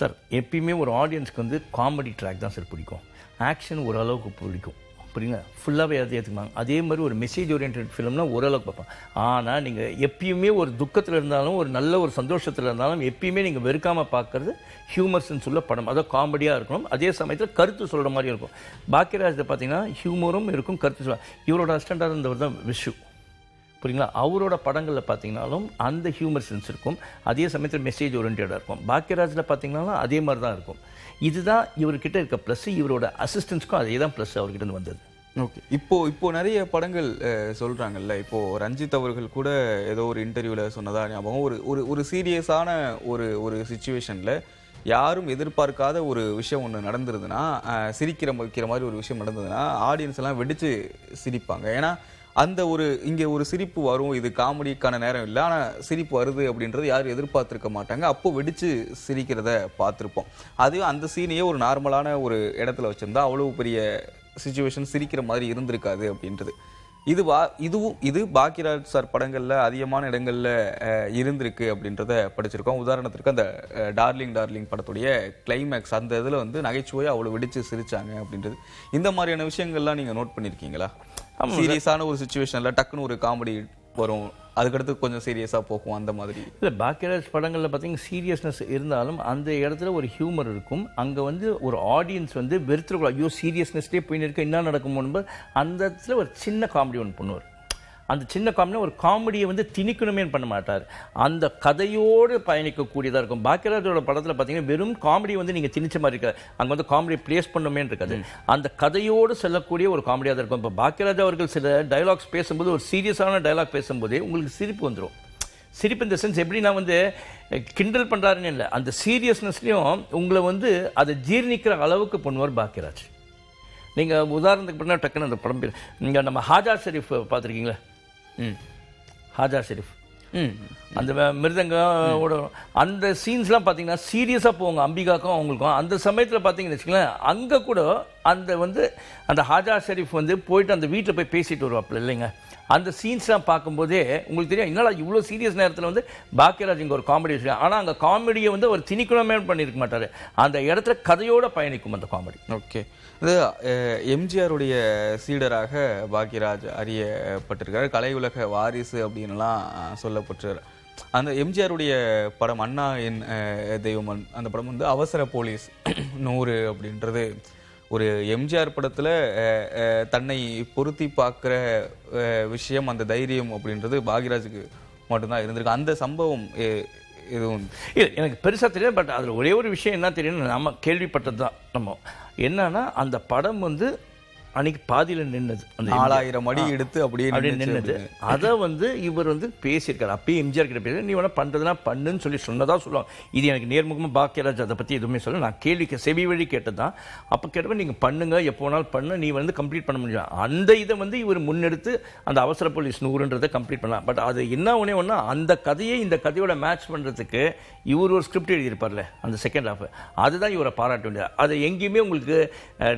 சார்? எப்பயுமே ஒரு ஆடியன்ஸ்க்கு வந்து காமெடி ட்ராக் தான் சார் பிடிக்கும், ஆக்ஷன் ஓரளவுக்கு பிடிக்கும், புரியுங்க, ஃபுல்லாகவே அதை ஏற்றுக்குவாங்க. அதே மாதிரி ஒரு மெசேஜ் ஓரியன்ட் ஃபிலிம்னா ஓரளவுக்கு பார்ப்போம். ஆனால் நீங்கள் எப்பயுமே ஒரு துக்கத்தில் இருந்தாலும் ஒரு நல்ல ஒரு சந்தோஷத்தில் இருந்தாலும் எப்பயுமே நீங்கள் வெறுக்காமல் பார்க்குறது ஹியூமர் சென்ஸ் உள்ள படம். அதாவது காமெடியாக இருக்கணும், அதே சமயத்தில் கருத்து சொல்கிற மாதிரி இருக்கும். பாக்யராஜ் பார்த்தீங்கன்னா ஹியூமரும் இருக்கும், கருத்து சொல்ல. இவரோட அசிஸ்டண்டாக இருந்தவர் தான் விஷு, புரியுங்களா? அவரோட படங்களில் பார்த்தீங்கன்னாலும் அந்த ஹியூமர் சென்ஸ் இருக்கும், அதே சமயத்தில் மெசேஜ் ஓரியன்டாக இருக்கும். பாக்யராஜில் பார்த்தீங்கன்னாலும் அதே மாதிரி தான் இருக்கும். இதுதான் இவர்கிட்ட இருக்க ப்ளஸ். இவரோட அசிஸ்டன்ஸ்க்கும் அதே தான் ப்ளஸ் அவர்கிட்ட வந்தது. ஓகே, இப்போ நிறைய படங்கள் சொல்கிறாங்கல்ல. இப்போது ரஞ்சித் அவர்கள் கூட ஏதோ ஒரு இன்டர்வியூவில் சொன்னதா ஞாபகம், ஒரு சீரியஸான ஒரு சிச்சுவேஷனில் யாரும் எதிர்பார்க்காத ஒரு விஷயம் ஒன்று நடந்துருதுன்னா, சிரிக்கிற வைக்கிற மாதிரி ஒரு விஷயம் நடந்ததுன்னா ஆடியன்ஸ் எல்லாம் வெடித்து சிரிப்பாங்க. ஏன்னா அந்த இங்கே ஒரு சிரிப்பு வரும், இது காமெடிக்கான நேரம் இல்லை, ஆனால் சிரிப்பு வருது அப்படின்றது யாரும் எதிர்பார்த்துருக்க மாட்டாங்க. அப்போ வெடித்து சிரிக்கிறத பார்த்துருப்போம். அது அந்த சீனையே ஒரு நார்மலான ஒரு இடத்துல வச்சுருந்தா அவ்வளோ பெரிய சிச்சுவேஷன் சிரிக்கிற மாதிரி இருந்திருக்காது அப்படின்றது. இது பாக்யராஜ் சார் படங்களில் அதிகமான இடங்களில் இருந்திருக்கு அப்படின்றத படிச்சிருக்கோம். உதாரணத்திற்கு அந்த டார்லிங் படத்துடைய கிளைமேக்ஸ், அந்த இதில் வந்து நகைச்சுவையை அவ்வளோ வெடித்து சிரிச்சாங்க அப்படின்றது. இந்த மாதிரியான விஷயங்கள்லாம் நீங்கள் நோட் பண்ணியிருக்கீங்களா? சீரியஸான ஒரு சிச்சுவேஷனில் டக்குன்னு ஒரு காமெடி வரும், அதுக்கடுத்து கொஞ்சம் சீரியஸா போகும் அந்த மாதிரி. இல்லை, பாக்கியராஜ் படங்களில் பார்த்தீங்கன்னா சீரியஸ்னஸ் இருந்தாலும் அந்த இடத்துல ஒரு ஹியூமர் இருக்கும். அங்கே வந்து ஒரு ஆடியன்ஸ் வந்து வெறுத்துருக்கூடாது, ஐயோ சீரியஸ்னஸ்லேயே போயின்னு இருக்க என்ன நடக்குமோ, அந்த இடத்துல ஒரு சின்ன காமெடி ஒன்று பண்ணுவார். அந்த சின்ன காமெடி ஒரு காமெடியை வந்து திணிக்கணுமே பண்ண மாட்டார், அந்த கதையோடு பயணிக்கக்கூடியதாக இருக்கும். பாக்கியராஜோட படத்தில் பார்த்தீங்கன்னா வெறும் காமெடி வந்து நீங்கள் திணிச்ச மாதிரி இருக்காது, அங்கே வந்து காமெடி பிளேஸ் பண்ணுமே இருக்காது, அந்த கதையோடு செல்லக்கூடிய ஒரு காமெடியாக தான் இருக்கும். இப்போ பாக்கியராஜ் அவர்கள் சில டைலாக்ஸ் பேசும்போது, ஒரு சீரியஸான டைலாக் பேசும்போதே உங்களுக்கு சிரிப்பு வந்துடும். சிரிப்பு இந்த சென்ஸ் எப்படி நான் வந்து கிண்டல் பண்ணுறாருன்னு இல்லை, அந்த சீரியஸ்னஸ்லையும் உங்களை வந்து அதை ஜீர்ணிக்கிற அளவுக்கு பண்ணுவார் பாக்கியராஜ். நீங்கள் உதாரணத்துக்கு பண்ணால் டக்குன்னு அந்த படம் பேர், நீங்கள் நம்ம ஹாஜா ஷெரீஃப் பார்த்துருக்கீங்களா? ஹாஜா ஷெரீஃப் அந்த மிருதங்கோட அந்த சீன்ஸ்லாம் பார்த்தீங்கன்னா சீரியஸாக போவாங்க அம்பிகாக்கும் அவங்களுக்கும். அந்த சமயத்தில் பார்த்தீங்கன்னு வச்சுக்கோங்களேன், அங்கே கூட அந்த வந்து அந்த ஹாஜா ஷெரீஃப் வந்து போயிட்டு அந்த வீட்டில் போய் பேசிட்டு வருவாப்பில் இல்லைங்க. அந்த சீன்ஸ்லாம் பார்க்கும்போதே உங்களுக்கு தெரியும், என்னடா இவ்வளோ சீரியஸ் நேரத்தில் வந்து பாக்கியராஜ் இங்கே ஒரு காமெடி வச்சுருக்காங்க. ஆனால் அங்கே காமெடியை வந்து ஒரு திணிக்கணுமே பண்ணியிருக்க மாட்டார், அந்த இடத்துல கதையோடு பயணிக்கும் அந்த காமெடி. ஓகே, இது எம்ஜிஆருடைய சீடராக பாக்கியராஜ் அறியப்பட்டிருக்காரு, கலை உலக வாரிசு அப்படின்லாம் சொல்லப்பட்டிருக்காரு. அந்த எம்ஜிஆருடைய படம் அண்ணா என் தெய்வம், அந்த படம் வந்து அவசர போலீஸ் 100 அப்படின்றது ஒரு எம்ஜிஆர் படத்தில் தன்னை பொருத்தி பார்க்குற விஷயம், அந்த தைரியம் அப்படின்றது பாக்யராஜுக்கு மட்டும்தான் இருந்திருக்கு. அந்த சம்பவம் எதுவும் இல்லை எனக்கு பெருசாக தெரியாது, பட் அதில் ஒரே ஒரு விஷயம் என்ன தெரியும், நம்ம கேள்விப்பட்டது தான். நம்ம என்னன்னா அந்த படம் வந்து அன்னைக்கு பாதியில் நின்னது, அந்த 4000 அடி எடுத்து அப்படியே நின்னது. அதை வந்து இவர் வந்து பேசியிருக்காரு, அப்பயே எம்ஜிஆர் கிட்ட பேச, நீ வேணா பண்ணுறதுனா பண்ணுன்னு சொல்லி சொன்னதாக சொல்லுவாங்க. இது எனக்கு நேர்முகமாக பாக்கியராஜ் அதை பற்றி எதுவுமே சொல்ல, நான் கேள்விக்கு செவி வழி கேட்டது தான். அப்போ கேட்டப்ப நீங்கள் பண்ணுங்க, எப்போ வேணாலும் பண்ண, நீ வந்து கம்ப்ளீட் பண்ண முடியும். அந்த இதை வந்து இவர் முன்னெடுத்து அந்த அவசர போலீஸ் 100ன்றதை கம்ப்ளீட் பண்ணலாம். பட் அது என்ன ஒன்றா அந்த கதையை இந்த கதையோட மேட்ச் பண்ணுறதுக்கு இவர் ஒரு ஸ்கிரிப்ட் எழுதியிருப்பார்ல அந்த செகண்ட் ஹாஃப், அதுதான் இவரை பாராட்ட வேண்டியது. அது எங்கேயுமே உங்களுக்கு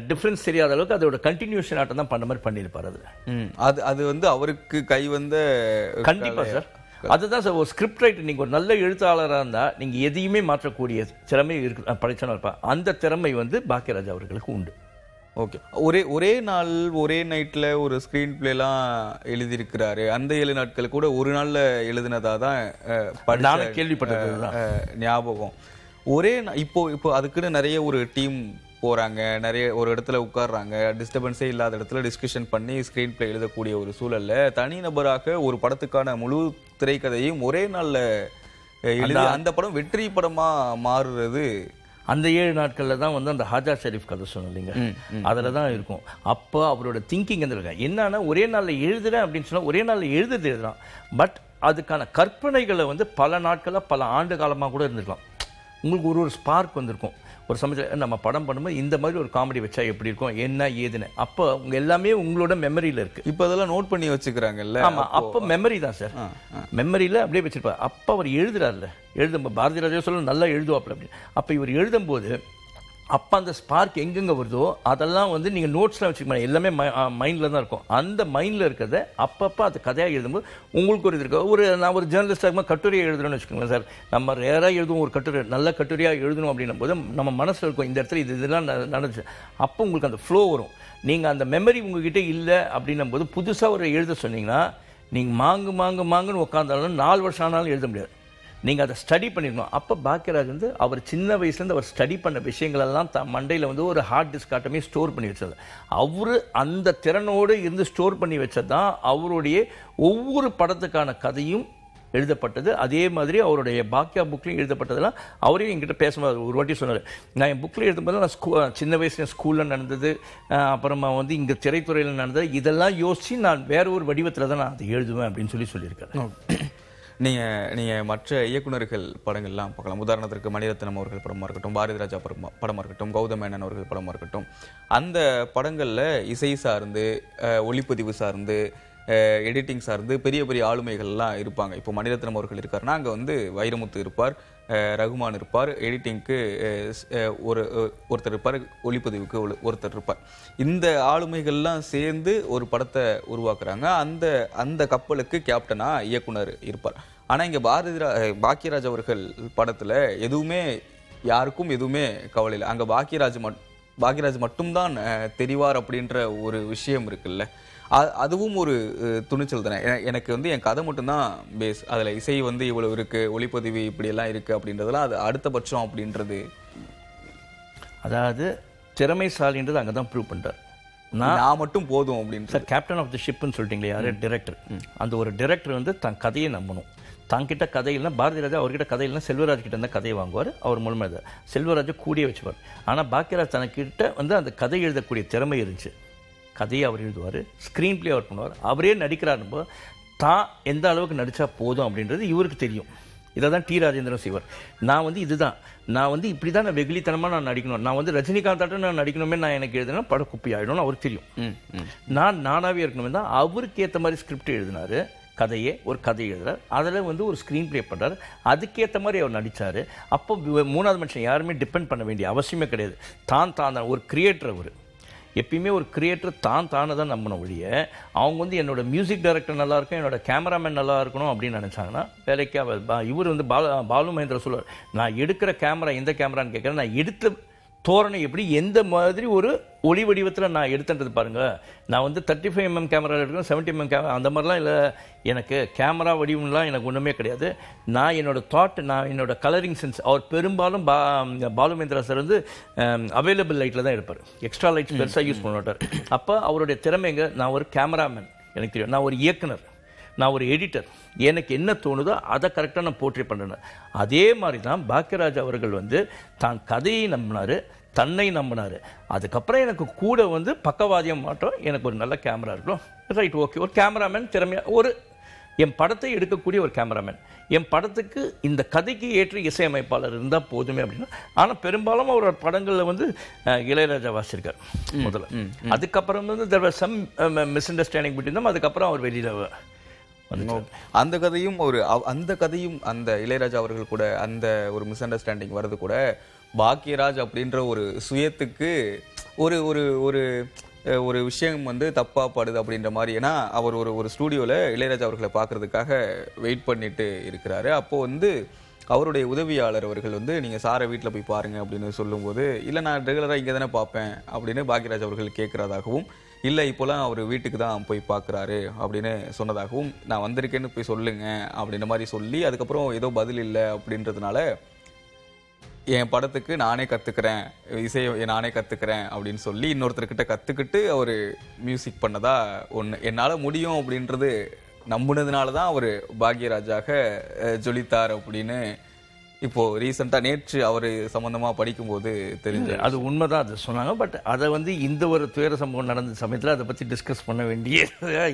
டிஃப்ரென்ஸ் தெரியாத அளவுக்கு அதோட கண்டினியூஷன் ஆட்டம் தான் பண்ண மாதிரி பண்ணியிருப்பார். அதில் அது வந்து அவருக்கு கை வந்த கண்டிப்பாக சார், அதுதான் சார் ஒரு ஸ்கிரிப்ட் ரைட்டர். நீங்கள் ஒரு நல்ல எழுத்தாளராக இருந்தால் நீங்கள் எதையுமே மாற்றக்கூடிய திறமை இருக்கு, படைச்சனா இருப்பார். அந்த திறமை வந்து பாக்கியராஜ் அவர்களுக்கு உண்டு. ஓகே, ஒரே நாள் ஒரே நைட்டில் ஒரு ஸ்க்ரீன் பிளேலாம் எழுதியிருக்கிறாரு. அந்த 7 நாட்கள் கூட ஒரு நாளில் எழுதினதாக தான் நானும் கேள்விப்பட்டது ஞாபகம். இப்போ அதுக்குன்னு நிறைய ஒரு டீம் போகிறாங்க, நிறைய ஒரு இடத்துல உட்கார்றாங்க, டிஸ்டர்பன்ஸே இல்லாத இடத்துல டிஸ்கஷன் பண்ணி ஸ்க்ரீன் பிளே எழுதக்கூடிய ஒரு சூழலில் தனிநபராக ஒரு படத்துக்கான முழு திரைக்கதையும் ஒரே நாளில் எழுதி அந்த படம் வெற்றி படமாக மாறுறது அந்த 7 நாட்களில் தான் வந்து அந்த ஹாஜா ஷெரீஃப் கதை சொன்னீங்க, அதில் தான் இருக்கும். அப்போ அவரோட திங்கிங் இருக்க என்னன்னா, ஒரே நாளில் எழுதுறேன் அப்படின்னு சொன்னால் ஒரே நாளில் எழுதுதான், பட் அதுக்கான கற்பனைகளை வந்து பல நாட்களாக பல ஆண்டு காலமாக கூட இருந்திருக்கலாம். உங்களுக்கு ஒரு ஸ்பார்க் வந்திருக்கும். ஒரு சமயத்தில் நம்ம படம் பண்ணும்போது இந்த மாதிரி ஒரு காமெடி வச்சா எப்படி இருக்கும், என்ன ஏதுன்னு, அப்போ உங்க எல்லாமே உங்களோட மெமரியில் இருக்கு. இப்போ அதெல்லாம் நோட் பண்ணி வச்சுக்கிறாங்கல்ல. ஆமாம், அப்போ மெமரி தான் சார், மெமரியில் அப்படியே வச்சிருப்பார். அப்போ அவர் எழுதுறாருல, பாரதி ராஜா சொல்ல நல்லா எழுதுவாப்பில் அப்படின்னு. அப்போ இவர் எழுதும்போது அப்போ அந்த ஸ்பார்க் எங்கெங்கே வருதோ அதெல்லாம் வந்து நீங்கள் நோட்ஸ்லாம் வச்சுக்கணும், எல்லாமே மைண்டில் தான் இருக்கும். அந்த மைண்டில் இருக்கிறத அப்பப்போ அது கதையாக எழுதும்போது உங்களுக்கு ஒரு இது இருக்கு. நான் ஒரு ஜேர்னலிஸ்டாக கட்டுரையை எழுதுறேன்னு வச்சுக்கோங்களேன் சார், நம்ம ரேராக எழுதுவோம் ஒரு கட்டுரை, நல்ல கட்டுரையாக எழுதணும் அப்படின்னும் போது நம்ம மனசில் இருக்கும் இந்த இடத்துல இதெல்லாம் நடந்துச்சு, அப்போ உங்களுக்கு அந்த ஃப்ளோ வரும். நீங்கள் அந்த மெமரி உங்ககிட்ட இல்லை அப்படின்னும் போது புதுசாக ஒரு எழுத சொன்னீங்கன்னா நீங்கள் மாங்குன்னு உட்காந்தாலும் 4 வருஷம் ஆனாலும் எழுத முடியாது. நீங்கள் அதை ஸ்டடி பண்ணிடணும். அப்போ பாக்கியராஜ் வந்து அவர் சின்ன வயசுலேருந்து அவர் ஸ்டடி பண்ண விஷயங்களெல்லாம் மண்டையில் வந்து ஒரு ஹார்ட் டிஸ்க் ஆட்டமே ஸ்டோர் பண்ணி வச்சது. அவர் அந்த திறனோடு இருந்து ஸ்டோர் பண்ணி வச்சது தான் அவருடைய ஒவ்வொரு படத்துக்கான கதையும் எழுதப்பட்டது. அதே மாதிரி அவருடைய பாக்கியா புக்லையும் எழுதப்பட்டதெல்லாம் அவரையும் என்கிட்ட பேசும்போது ஒரு வாட்டி சொன்னார், நான் என் புக்கில் எழுதும்போது நான் சின்ன வயசில் ஸ்கூலில் நடந்தது, அப்புறமா வந்து இங்கே திரைத்துறையில் நடந்தது, இதெல்லாம் யோசித்து நான் வேற ஒரு வடிவத்தில் தான் நான் அதை எழுதுவேன் அப்படின்னு சொல்லியிருக்கேன். நீங்கள் மற்ற இயக்குநர்கள் படங்கள்லாம் பார்க்கலாம். உதாரணத்திற்கு மணிரத்னம் அவர்கள் படமாக இருக்கட்டும், பாரதி ராஜா படமாக இருக்கட்டும், கௌதம் மேனன் அவர்கள் படமாக இருக்கட்டும், அந்த படங்களில் இசை சார்ந்து, ஒளிப்பதிவு சார்ந்து, எடிட்டிங் சார்ந்து பெரிய பெரிய ஆளுமைகள்லாம் இருப்பாங்க. இப்போ மணிரத்னம் அவர்கள் இருக்காருன்னா அங்கே வந்து வைரமுத்து இருப்பார், ரகுமான் இருப்பார், எடிட்டிங்க்கு ஒருத்தர் இருப்பார், ஒளிப்பதிவுக்கு ஒருத்தர் இருப்பார். இந்த ஆளுமைகள்லாம் சேர்ந்து ஒரு படத்தை உருவாக்குறாங்க. அந்த கப்பலுக்கு கேப்டனாக இயக்குனர் இருப்பார். ஆனால் இங்கே பாக்கியராஜ் அவர்கள் படத்தில் எதுவுமே யாருக்கும் எதுவுமே கவலை இல்லை. அங்கே பாக்கியராஜ் மட்டும்தான் தெரிவார் அப்படின்ற ஒரு விஷயம் இருக்குல்ல. அதுவும் ஒரு துணிச்சல் தானே. எனக்கு வந்து என் கதை மட்டும்தான் பேஸ், அதில் இசை வந்து இவ்வளவு இருக்கு, ஒளிப்பதிவு இப்படியெல்லாம் இருக்கு அப்படின்றதுலாம் அது அடுத்தபட்சம் அப்படின்றது. அதாவது திறமைசாலின்றது அங்கே தான் ப்ரூவ் பண்ணுறார். நான் மட்டும் போதும் அப்படின்னு சார் கேப்டன் ஆஃப் தி ஷிப்னு சொல்லிட்டீங்களே யார் டைரக்டர், அந்த ஒரு டைரக்டர் வந்து தன் கதையை நம்பணும். தங்கிட்ட கதையில்னா பாரதி ராஜா அவர்கிட்ட கதையில்னா செல்வராஜ் கிட்ட இருந்தால் கதையை வாங்குவார், அவர் மூலமாக செல்வராஜை கூடியே வச்சுப்பார். ஆனால் பாக்கியராஜ் தனக்கிட்ட வந்து அந்த கதை எழுதக்கூடிய திறமை இருந்துச்சு. கதையை அவர் எழுதுவார், ஸ்க்ரீன் பிளே அவர் பண்ணுவார், அவரே நடிக்கிறாருப்போ தான் எந்த அளவுக்கு நடித்தா போதும் அப்படின்றது இவருக்கு தெரியும். இதை தான் டி ராஜேந்திரன் செய்வார். நான் வந்து இதுதான், நான் வந்து இப்படி தான் நான் வெகுளித்தனமாக நான் நடிக்கணும், நான் வந்து ரஜினிகாந்தாட்டம் நான் நடிக்கணுமே, நான் எனக்கு எழுதுனா பட குப்பி ஆகிடும்னு அவருக்கு தெரியும். நானாகவே இருக்கணுமே தான் அவருக்கு ஏற்ற மாதிரி ஸ்கிரிப்ட் எழுதினார், கதையே ஒரு கதை எழுதுறார், அதில் வந்து ஒரு ஸ்க்ரீன் ப்ளே பண்ணுறாரு, அதுக்கேற்ற மாதிரி அவர் நடித்தார். அப்போ மூணாவது மனுஷன் யாருமே டிபெண்ட் பண்ண வேண்டிய அவசியமே கிடையாது. தான் ஒரு கிரியேட்டர். அவர் எப்பயுமே ஒரு கிரியேட்டர் தானே தான் நம்பணும் ஒழிய அவங்க வந்து என்னோட மியூசிக் டைரக்டர் நல்லா இருக்கும், என்னோட கேமராமேன் நல்லா இருக்கணும் அப்படின்னு நினச்சாங்கன்னா வேலைக்கே இவர் வந்து பாலு மகேந்திர சொல்லுவார், நான் எடுக்கிற கேமரா எந்த கேமரான்னு கேட்குறேன், நான் எடுத்த தோரணை எப்படி எந்த மாதிரி ஒரு ஒளி வடிவத்தில் நான் எடுத்துன்றது பாருங்கள். நான் வந்து 35mm கேமரா எடுக்கணும், 70mm கேமரா அந்த மாதிரிலாம் இல்லை. எனக்கு கேமரா வடிவம்லாம் எனக்கு ஒன்றுமே கிடையாது. நான் என்னோடய தாட், நான் என்னோட கலரிங் சென்ஸ். அவர் பெரும்பாலும் பாலுமேந்திரா சார் வந்து அவைலபிள் லைட்டில் தான் எடுப்பார், எக்ஸ்ட்ரா லைட்ஸ் பெருசாக யூஸ் பண்ண மாட்டார். அப்போ அவருடைய திறமைங்க, நான் ஒரு கேமராமேன் எனக்கு தெரியும், நான் ஒரு இயக்குனர், நான் ஒரு எடிட்டர், எனக்கு என்ன தோணுதோ அதை கரெக்டாக நான் போர்ட்ரே பண்ணுறேன். அதே மாதிரி தான் பாக்கியராஜ் அவர்கள் வந்து தான் கதையை நம்பினார், தன்னை நம்பினார். அதுக்கப்புறம் எனக்கு கூட வந்து பக்கவாதியம் மாட்டோம், எனக்கு ஒரு நல்ல கேமரா இருக்கணும், ரைட் ஓகே, ஒரு கேமராமேன் திறமையாக ஒரு என் படத்தை எடுக்கக்கூடிய ஒரு கேமராமேன், என் படத்துக்கு இந்த கதைக்கு ஏற்ற இசையமைப்பாளர் இருந்தால் போதுமே அப்படின்னா. ஆனால் பெரும்பாலும் அவரோட படங்களில் வந்து இளையராஜா வாசிச்சிருக்கார் முதல்ல. அதுக்கப்புறம் வந்து there was some misunderstanding between them. அதுக்கப்புறம் அவர் வெளியில் அந்த கதையும் அந்த இளையராஜா அவர்கள் கூட அந்த ஒரு மிஸ் அண்டர்ஸ்டாண்டிங் வர்றது கூட பாக்கியராஜ் அப்படின்ற ஒரு சுயத்துக்கு ஒரு ஒரு ஒரு ஒரு விஷயம் வந்து தப்பா படுது அப்படின்ற மாதிரி. ஏன்னா அவர் ஒரு ஸ்டூடியோவில் இளையராஜா அவர்களை பார்க்கறதுக்காக வெயிட் பண்ணிட்டு இருக்கிறாரு. அப்போ வந்து அவருடைய உதவியாளர் அவர்கள் வந்து நீங்கள் சாரை வீட்டில் போய் பாருங்க அப்படின்னு சொல்லும்போது, இல்லை நான் ரெகுலராக இங்கே தானே பார்ப்பேன் அப்படின்னு பாக்கியராஜ் அவர்கள் கேட்குறதாகவும், இல்லை இப்போலாம் அவர் வீட்டுக்கு தான் போய் பார்க்குறாரு அப்படின்னு சொன்னதாகவும், நான் வந்திருக்கேன்னு போய் சொல்லுங்க அப்படின்ற மாதிரி சொல்லி, அதுக்கப்புறம் ஏதோ பதில் இல்லை அப்படின்றதுனால என் படத்துக்கு நானே கற்றுக்கிறேன், இசையை நானே கற்றுக்கிறேன் அப்படின்னு சொல்லி இன்னொருத்தர்கிட்ட கற்றுக்கிட்டு அவர் மியூசிக் பண்ணதா ஒன்று. என்னால் முடியும் அப்படின்றது நம்புனதுனால தான் அவர் பாக்யராஜாக ஜொலித்தார் அப்படின்னு இப்போ ரீசெண்டாக நேற்று அவர் சம்மந்தமாக படிக்கும்போது தெரிஞ்சு. அது உண்மைதான், அது சொன்னாங்க. பட் அதை வந்து இந்த ஒரு துயர சம்பவம் நடந்த சமயத்தில் அதை பற்றி டிஸ்கஸ் பண்ண வேண்டிய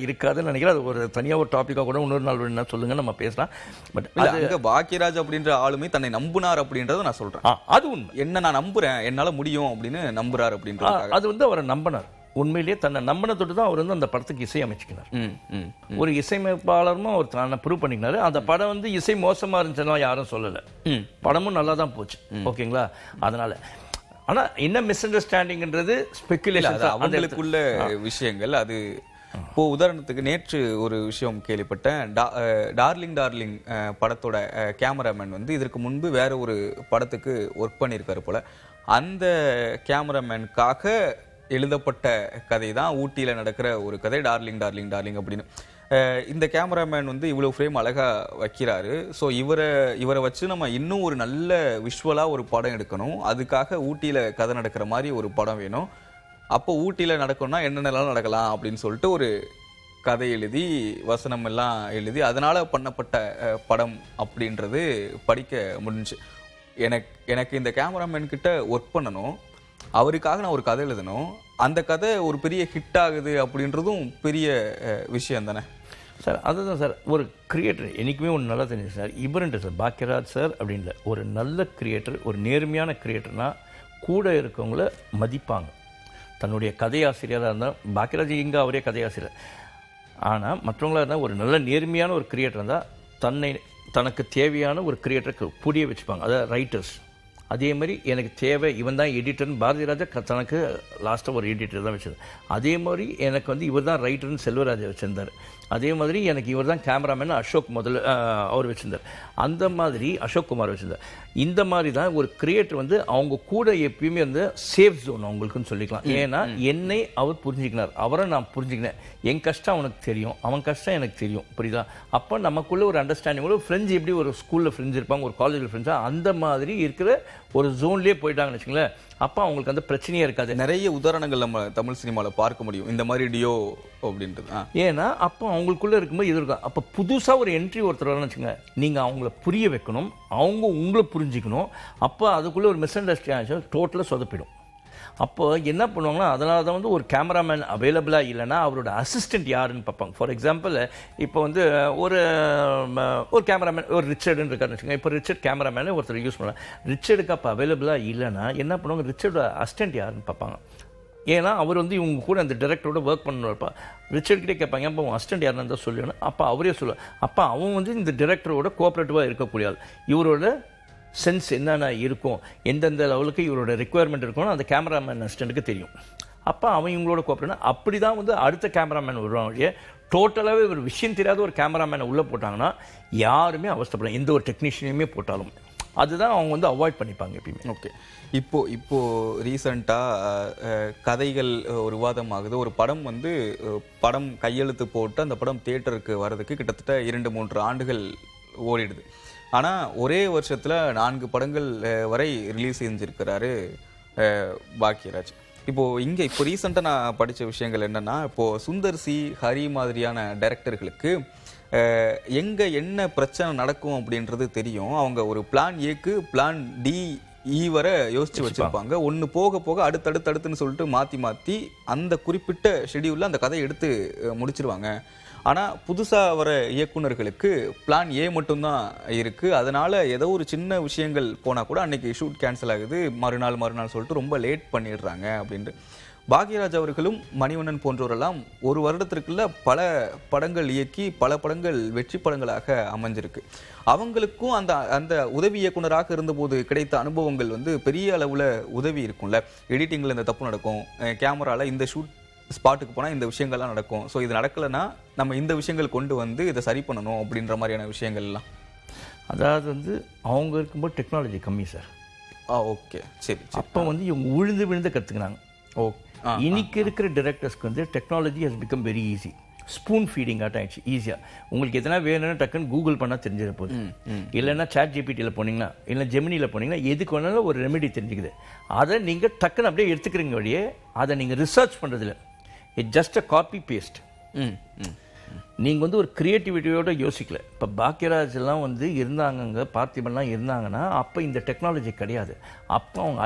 இருக்காதுன்னு நினைக்கிறேன். அது ஒரு தனியாக ஒரு டாப்பிக்காக கூட இன்னொரு நாள் வேணும்னா சொல்லுங்கள், நம்ம பேசலாம். பட் அங்கே பாக்யராஜ் அப்படின்ற ஆளுமே தன்னை நம்புனார் அப்படின்றத நான் சொல்கிறேன். அது உண்மை. என்ன நான் நம்புகிறேன், என்னால் முடியும் அப்படின்னு நம்புறாரு அப்படின்றது. அது வந்து அவரை நம்பினார். உண்மையிலேயே தன்னை நம்பின தொட்டு தான் அவர் வந்து அந்த படத்துக்கு இசை அமைச்சிக்கினார். ஒரு இசையமைப்பாளரும் அவர் தன்னை ப்ரூவ் பண்ணிக்கினாரு. அந்த படம் வந்து இசை மோசமாக இருந்துச்சுன்னா யாரும் சொல்லலை, படமும் நல்லா தான் போச்சு. ஓகேங்களா? அதனால ஆனால் என்ன மிஸ் அண்டர்ஸ்டாண்டிங்ன்றது ஸ்பெக்குலேஷன், அவங்களுக்குள்ள விஷயங்கள். அது இப்போ உதாரணத்துக்கு நேற்று ஒரு விஷயம் கேள்விப்பட்டேன். டார்லிங் படத்தோட கேமராமேன் வந்து இதற்கு முன்பு வேற ஒரு படத்துக்கு ஒர்க் பண்ணியிருக்காரு போல. அந்த கேமராமேனுக்காக எழுதப்பட்ட கதை தான் ஊட்டியில் நடக்கிற ஒரு கதை, டார்லிங் அப்படின்னு. இந்த கேமராமேன் வந்து இவ்வளோ ஃப்ரேம் அழகாக வைக்கிறாரு. ஸோ இவரை வச்சு நம்ம இன்னும் ஒரு நல்ல விஷுவலாக ஒரு படம் எடுக்கணும், அதுக்காக ஊட்டியில் கதை நடக்கிற மாதிரி ஒரு படம் வேணும். அப்போ ஊட்டியில் நடக்கணும்னா என்னென்னலாம் நடக்கலாம் அப்படின்னு சொல்லிட்டு ஒரு கதை எழுதி வசனம் எல்லாம் எழுதி அதனால் பண்ணப்பட்ட படம் அப்படின்றது படிக்க முடிஞ்சு. எனக்கு இந்த கேமராமேன் கிட்ட ஒர்க் பண்ணணும், அவருக்காக நான் ஒரு கதை எழுதணும், அந்த கதை ஒரு பெரிய ஹிட் ஆகுது அப்படின்றதும் பெரிய விஷயம் தானே சார். அதுதான் சார், ஒரு கிரியேட்டர் என்றைக்குமே ஒன்று நல்லா தெரிஞ்சு சார். இவருன்ற சார் பாக்யராஜ் சார் அப்படின்ல ஒரு நல்ல கிரியேட்டர், ஒரு நேர்மையான கிரியேட்டர்னா கூட இருக்கவங்கள மதிப்பாங்க. தன்னுடைய கதையாசிரியராக இருந்தால் பாக்யராஜ் இங்கே அவரே கதையாசிரியர், ஆனால் மற்றவங்களாக இருந்தால் ஒரு நல்ல நேர்மையான ஒரு கிரியேட்டர் இருந்தால் தனக்கு தேவையான ஒரு கிரியேட்டருக்கு புரிய வச்சுப்பாங்க. அதாவது ரைட்டர்ஸ் அதே மாதிரி எனக்கு தேவை இவன் தான் எடிட்டர்னு பாரதி ராஜா தனக்கு லாஸ்ட்டாக ஒரு எடிட்டர் தான் வச்சிருந்தார். அதே மாதிரி எனக்கு வந்து இவர் தான் ரைட்டர்னு செல்வராஜா வச்சுருந்தார். அதே மாதிரி எனக்கு இவர் தான் கேமராமேன் அசோக் முதல்ல அவர் வச்சுருந்தார். அந்த மாதிரி அசோக் குமார் வச்சுருந்தார். இந்த மாதிரி தான் ஒரு கிரியேட்டர் வந்து அவங்க கூட எப்பயுமே வந்து சேஃப் ஜோன் அவங்களுக்குன்னு சொல்லிக்கலாம். ஏன்னா என்னை அவர் புரிஞ்சுக்கினார், அவரை நான் புரிஞ்சுக்கினேன். என் கஷ்டம் அவனுக்கு தெரியும், அவன் கஷ்டம் எனக்கு தெரியும், புரியுதா? அப்போ நமக்குள்ள ஒரு அண்டர்ஸ்டாண்டிங், ஒரு ஃப்ரெண்ட்ஸ் எப்படி ஒரு ஸ்கூலில் ஃப்ரெண்ட்ஸ் இருப்பாங்க, ஒரு காலேஜில் ஃப்ரெண்ட்ஸாக அந்த மாதிரி இருக்கிற ஒரு ஜோன்லேயே போயிட்டாங்கன்னு வச்சுங்களேன். அப்போ அவங்களுக்கு அந்த பிரச்சனையே இருக்காது. நிறைய உதாரணங்கள் நம்ம தமிழ் சினிமாவில் பார்க்க முடியும் இந்த மாதிரி டியோ அப்படின்றது. ஏன்னா அப்போ அவங்களுக்குள்ளே இருக்கும்போது இது இருக்கும். அப்போ புதுசாக ஒரு என்ட்ரி ஒருத்தர் வரணும்னு வச்சுங்க, நீங்கள் அவங்கள புரிய வைக்கணும், அவங்க உங்களை புரிஞ்சிக்கணும். அப்போ அதுக்குள்ளே ஒரு மிஸ் அண்டர்ஸ்டாண்டிங் டோட்டலாக சொதப்பிடும். அப்போ என்ன பண்ணுவாங்கன்னா, அதனால தான் வந்து ஒரு கேமராமேன் அவைலபிளாக இல்லைன்னா அவரோட அசிஸ்டன்ட் யாருன்னு பார்ப்பாங்க. ஃபார் எக்ஸாம்பிள் இப்போ வந்து ஒரு கேமராமேன் ஒரு ரிச்சர்டுன்னு இருக்காருன்னு வச்சுக்கோங்க. இப்போ ரிச்சர்ட் கேமராமேனே ஒருத்தர் யூஸ் பண்ணலாம். ரிச்சர்டுக்கு அப்போ அவைலபிளாக இல்லைன்னா என்ன பண்ணுவாங்க, ரிச்சர்டோட அசிஸ்டன்ட் யாருன்னு பார்ப்பாங்க. ஏன்னா அவர் வந்து இவங்க கூட அந்த டைரக்டரோட ஒர்க் பண்ணப்பா ரிச்சர்ட்கிட்டே கேட்பாங்க, அப்போ அவன் அசிஸ்டன்ட் யாருன்னு தான் சொல்லணும். அப்போ அவரே சொல்லுவார். அப்போ அவன் வந்து இந்த டைரக்டரோட கோஆப்ரேட்டிவாக இருக்கக்கூடிய ஆள். இவரோட சென்ஸ் என்னென்ன இருக்கும், எந்தெந்த லெவலுக்கு இவரோட ரெக்குயர்மெண்ட் இருக்கணும் அந்த கேமராமேன் அசிஸ்டண்ட்டுக்கு தெரியும். அப்போ அவன் இவங்களோட கோஆப்ரேட். அப்படி தான் வந்து அடுத்த கேமராமேன் வருவாங்க. டோட்டலாகவே ஒரு விஷயம் தெரியாத ஒரு கேமராமேனை உள்ளே போட்டாங்கன்னா யாருமே அவஸ்தைப்படலாம், எந்த ஒரு டெக்னீஷியனையுமே போட்டாலும். அதுதான் அவங்க வந்து அவாய்ட் பண்ணிப்பாங்க எப்பயுமே. ஓகே, இப்போ ரீசண்டாக கதைகள் ஒரு விவாதம் ஆகுது. ஒரு படம் வந்து படம் கையெழுத்து போட்டு அந்த படம் தியேட்டருக்கு வர்றதுக்கு கிட்டத்தட்ட 2-3 ஆண்டுகள் ஓடிடுது. ஆனால் ஒரே வருஷத்தில் 4 படங்கள் வரை ரிலீஸ் செஞ்சுருக்கிறாரு பாக்யராஜ். இப்போ ரீசெண்டாக நான் படித்த விஷயங்கள் என்னென்னா, இப்போது சுந்தர் சி, ஹரி மாதிரியான டைரக்டர்களுக்கு எங்கே என்ன பிரச்சனை நடக்கும் அப்படின்றது தெரியும். அவங்க ஒரு பிளான் ஏக்கு பிளான் டி இ வரை யோசிச்சு வச்சிருப்பாங்க. ஒன்று போக போக அடுத்தடுத்துன்னு சொல்லிட்டு மாற்றி அந்த குறிப்பிட்ட ஷெடியூலில் அந்த கதையை எடுத்து முடிச்சிருவாங்க. ஆனால் புதுசாக வர இயக்குனர்களுக்கு பிளான் ஏ மட்டும்தான் இருக்குது. அதனால் ஏதோ ஒரு சின்ன விஷயங்கள் போனால் கூட அன்றைக்கி ஷூட் கேன்சல் ஆகுது, மறுநாள் சொல்லிட்டு ரொம்ப லேட் பண்ணிடுறாங்க அப்படின்ட்டு. பாக்யராஜ் அவர்களும் மணிவண்ணன் போன்றவரெல்லாம் ஒரு வருடத்திற்குள்ள பல படங்கள் இயக்கி பல படங்கள் வெற்றி படங்களாக அமைஞ்சிருக்கு. அவங்களுக்கும் அந்த அந்த உதவி இயக்குனராக இருந்தபோது கிடைத்த அனுபவங்கள் வந்து பெரிய அளவில் உதவி இருக்கும்ல. எடிட்டிங்கில் இந்த தப்பு நடக்கும், கேமராவில் இந்த ஷூட் ஸ்பாட்டுக்கு போனால் இந்த விஷயங்கள்லாம் நடக்கும், ஸோ இது நடக்கலைன்னா நம்ம இந்த விஷயங்கள் கொண்டு வந்து இதை சரி பண்ணணும் அப்படின்ற மாதிரியான விஷயங்கள்லாம். அதாவது வந்து அவங்க இருக்கும்போது டெக்னாலஜி கம்மி சார். ஓகே, சரி. அப்போ வந்து இவங்க விழுந்து கற்றுக்கினாங்க. இன்னைக்கு இருக்கிற டைரக்டர்ஸ்க்கு வந்து technology has become very easy. Spoon feeding ஆகிடுச்சு ஈஸியாக. உங்களுக்கு எதனா வேணும்னு டக்குன்னு கூகுள் பண்ணால் தெரிஞ்சிட போகுது. இல்லைன்னா சாட் ஜிபிடியில் போனீங்கன்னா, இல்லை ஜெமினியில் போனீங்கன்னா எதுக்கு வேணாலும் ஒரு ரெமெடி தெரிஞ்சுக்குது. அதை நீங்கள் டக்குன்னு அப்படியே எடுத்துக்கிறீங்க வழியே, அதை நீங்கள் ரிசர்ச் பண்ணுறதில்ல. It just a copy paste. நீங்கள் வந்து ஒரு க்ரியேட்டிவிட்டியோடு யோசிக்கல. இப்போ பாக்யராஜ் எல்லாம் வந்து இருந்தாங்க, பார்த்திபன்லாம் இருந்தாங்கன்னா அப்போ இந்த டெக்னாலஜி கிடையாது. அப்போ அவங்க